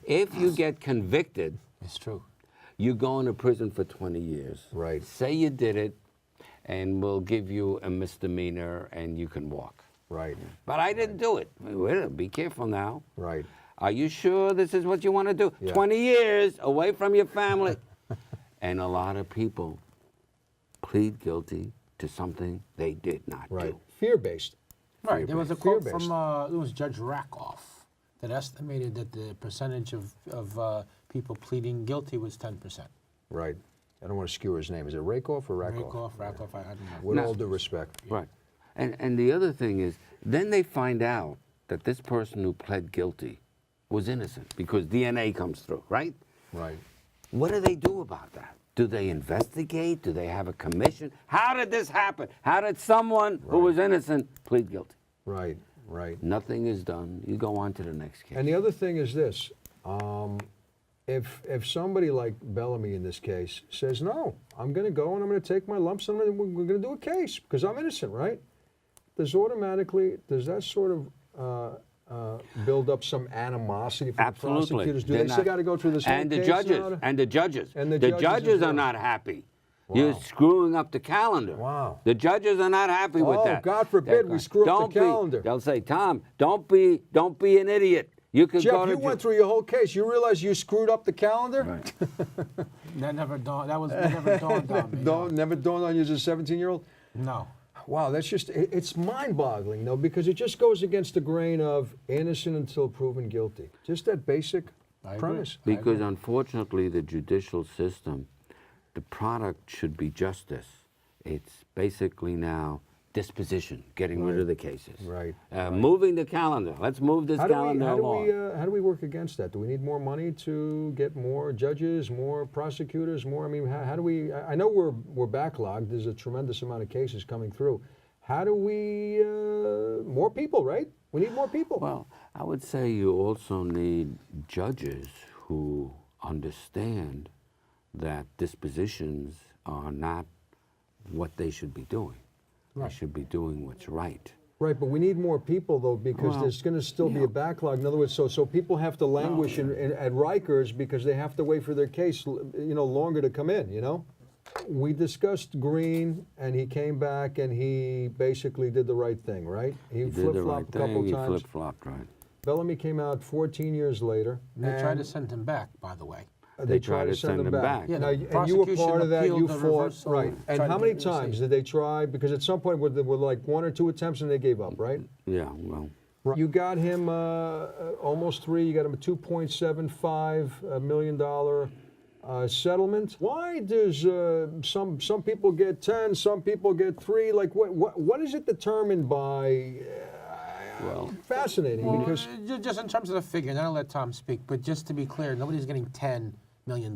If you get convicted, It's true. you go into prison for 20 years. Right. Say you did it, and we'll give you a misdemeanor, and you can walk. Right. But I didn't do it. Wait a minute. Be careful now. Right. Are you sure this is what you want to do? Yeah. 20 years away from your family. And a lot of people plead guilty to something they did not Right. do. Fear-based. Right. There was a quote Fear-based. from it was Judge Rakoff that estimated that the percentage of people pleading guilty was 10%. Right. I don't want to skew his name. Is it Rakoff or Rakoff? Rakoff, I don't know. With No. all due respect. Right. And the other thing is, then they find out that this person who pled guilty was innocent because DNA comes through, right? Right. What do they do about that? Do they investigate? Do they have a commission? How did this happen? How did someone who was innocent plead guilty? Right. Right. Nothing is done. You go on to the next case. And the other thing is this: if somebody like Bellamy in this case says, "No, I'm going to go and I'm going to take my lumps and we're going to do a case because I'm innocent," right? Does that sort of build up some animosity for the Absolutely. prosecutors? Do They're they still not- got to go through this whole and the case judges now? and the judges And the the judges judges as are well. not happy. Wow. You're screwing up the calendar. Wow. The judges are not happy with Oh, that. God forbid we screw up the calendar. They'll say, Tom, don't be an idiot. You can go Jeff, to you went through your whole case. You realize you screwed up the calendar? Right. That never dawned. That never dawned on me. no. Never dawned on you as a 17-year-old? No. Wow, that's just, it's mind-boggling, though, because it just goes against the grain of innocent until proven guilty. Just that basic I agree. premise. Because unfortunately, the judicial system, the product should be justice. It's basically now disposition, getting rid of the cases. Right. Moving the calendar. Let's move this calendar along. How do we work against that? Do we need more money to get more judges, more prosecutors, more? I mean, how do we? I know we're backlogged. There's a tremendous amount of cases coming through. How do we? More people, right? We need more people. Well, I would say you also need judges who understand that dispositions are not what they should be doing. They should be doing what's right. Right, but we need more people, though, because Well, there's going to still be a backlog. In other words, so people have to languish at Rikers because they have to wait for their case, longer to come in, We discussed Green, and he came back, and he basically did the right thing, right? He did the flip-flopped right a couple thing. He times. flip-flopped, right. Bellamy came out 14 years later. And they tried to and send him back, by the way. they tried to send him back. Yeah, Now, the and you were prosecution part of that. You appealed the fought, reversal right? and And tried how to many get rid of times the did they try? Because at some point, there were like 1 or 2 attempts, and they gave up, right? Yeah, well, You got him almost 3. You got him a $2.75 million settlement. Why does some people get 10, some people get 3? Like what is it determined by? well, Fascinating because Just in terms of the figure, and I'll let Tom speak, but just to be clear, nobody's geting $10 million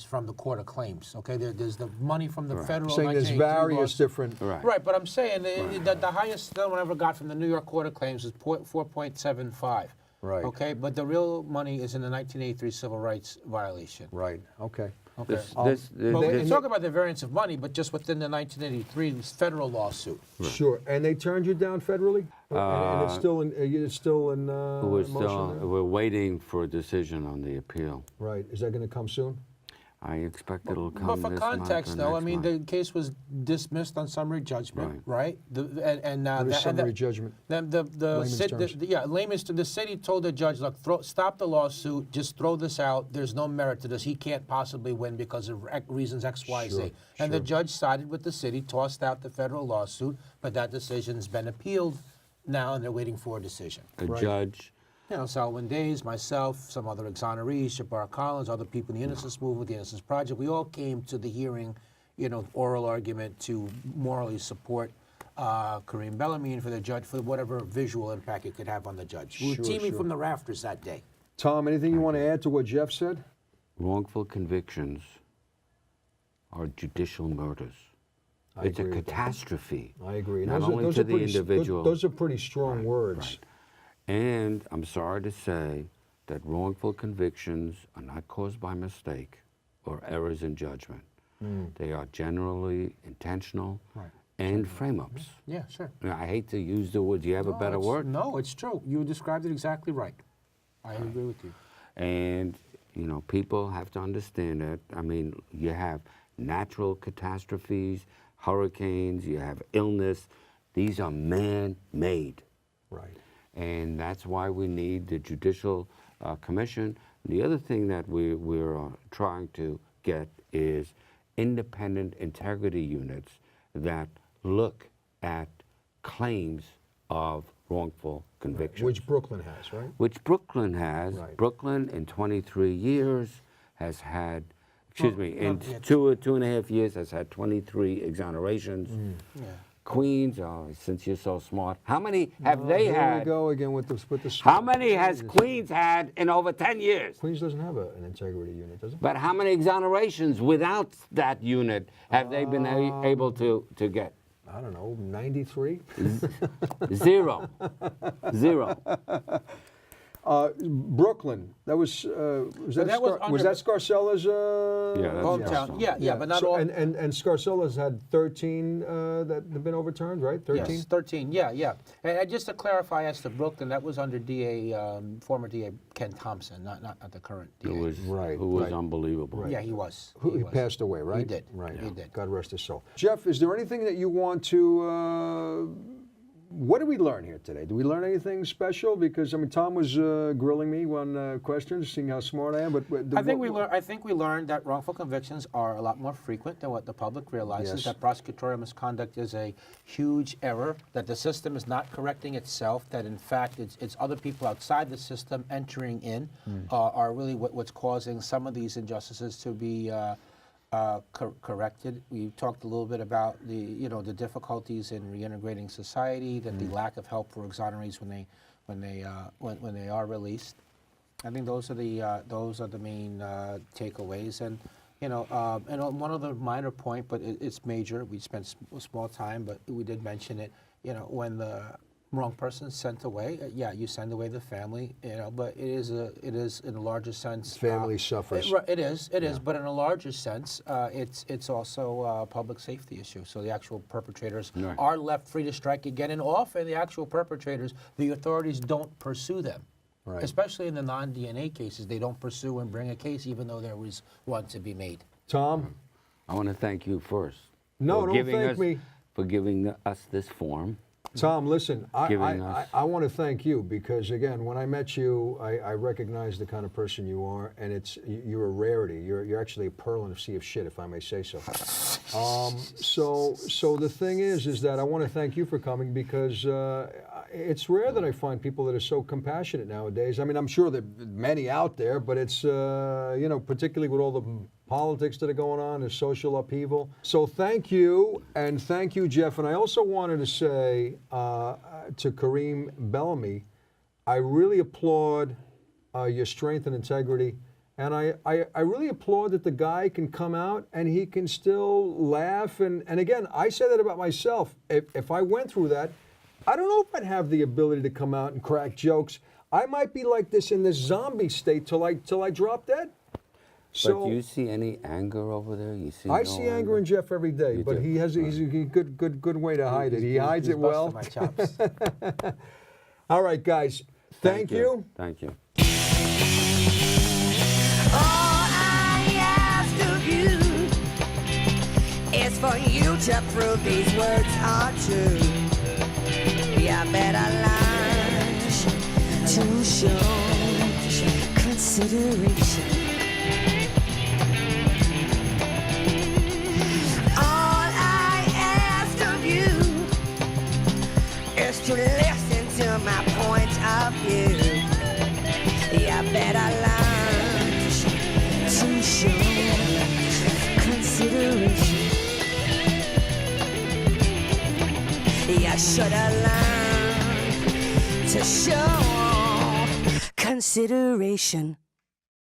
from the Court of Claims, okay? There's the money from the federal saying there's 1983 various lawsuit. different. right. Right, but I'm saying the highest someone ever got from the New York Court of Claims was 4.75. Right. Okay, but the real money is in the 1983 civil rights violation. Right. Okay. Okay. This, But we this- can talk about the variance of money, but just within the 1983 federal lawsuit. Sure. And they turned you down federally, and it's still in. It's still in. we're motion there? we're waiting for a decision on the appeal. Right. Is that going to come soon? I expect it'll come But for this context, month or though, I next mean, month. the case was dismissed on summary judgment, right? What is summary judgment? Then Layman's terms. the city told the judge, look, stop the lawsuit, just throw this out. There's no merit to this. He can't possibly win because of reasons X, Y, Z. And the judge sided with the city, tossed out the federal lawsuit, but that decision's been appealed now, and they're waiting for a decision. A judge. Selwyn Days, myself, some other exonerees, Shabar Collins, other people in the Innocence Movement, the Innocence Project, we all came to the hearing, oral argument to morally support Kareem Bellamy and for the judge for whatever visual impact it could have on the judge. We were teaming from the rafters that day. Tom, anything you want to add to what Jeff said? Wrongful convictions are judicial murders. It's a agree with that. catastrophe. I agree. Not Those are- only those to are the pretty- individual. Those are pretty strong words. And I'm sorry to say that wrongful convictions are not caused by mistake or errors in judgment. They are generally intentional and frame-ups. Yeah, sure. I hate to use the word. Do you have a better it's- word? No, it's true. You described it exactly right. I agree with you. And, people have to understand that. I mean, you have natural catastrophes, hurricanes, you have illness. These are man-made. Right. And that's why we need the Judicial Commission. The other thing that we're trying to get is independent integrity units that look at claims of wrongful conviction. Which Brooklyn has, right? Which Brooklyn has. Right. Brooklyn in 23 years has had, excuse me, in yeah. two and a half years has had 23 exonerations. Yeah. Queens, since you're so smart, how many have they Here had? we go again with the. How many has Queens had in over 10 years? Queens doesn't have an integrity unit, does it? But how many exonerations without that unit have they been able to get? I don't know, 93? Zero. Zero. Brooklyn, that was that was under- that Scarcella's? Yeah, that's Hometown. Yeah, but not So- all. And Scarcella's had 13 that have been overturned, right? 13? Yes, 13. Yeah. And just to clarify, as to Brooklyn, that was under former DA Ken Thompson, not the current DA. Who was, Right, who was right. unbelievable. Yeah, he was. He was. passed away, right? He did. Right. He did. God rest his soul. Jeff, is there anything that you want to? What did we learn here today? Did we learn anything special? Because Tom was grilling me on questions, seeing how smart I am. But I think we learned that wrongful convictions are a lot more frequent than what the public realizes. Yes. That prosecutorial misconduct is a huge error. That the system is not correcting itself. That in fact it's other people outside the system entering in are really what's causing some of these injustices to be corrected. We talked a little bit about the difficulties in reintegrating society, that the lack of help for exonerees when they are released. I think those are the main takeaways. And and one other minor point, but it's major. We spent small time, but we did mention it. When the wrong person sent away, you send away the family, but it is in a larger sense. Family suffers. It is, but in a larger sense, it's also a public safety issue. So the actual perpetrators are left free to strike again, and often the actual perpetrators, the authorities don't pursue them. Right. Especially in the non-DNA cases, they don't pursue and bring a case, even though there was one to be made. Tom? I want to thank you first. No, for don't giving thank us- me. For giving us this forum. Tom, listen, I want to thank you because, again, when I met you, I recognized the kind of person you are, and you're a rarity. You're actually a pearl in a sea of shit, if I may say so. So the thing is that I want to thank you for coming because it's rare that I find people that are so compassionate nowadays. I mean, I'm sure there are many out there, but it's, particularly with all the politics that are going on, the social upheaval. So thank you, and thank you, Jeff. And I also wanted to say to Kareem Bellamy, I really applaud your strength and integrity. And I really applaud that the guy can come out and he can still laugh. And again, I say that about myself. If I went through that, I don't know if I'd have the ability to come out and crack jokes. I might be like this in this zombie state till I drop dead. So, But do you see any anger over there? You see? I no see anger in Jeff every day, You but do? he's a good way to hide it. He hides it well. My chops. All right, guys. Thank you. Thank you. All I ask of you is for you to prove these words are true. You better learn to show consideration. All I ask of you is to listen to my point of view. You better learn to show consideration. You should have learned to show consideration.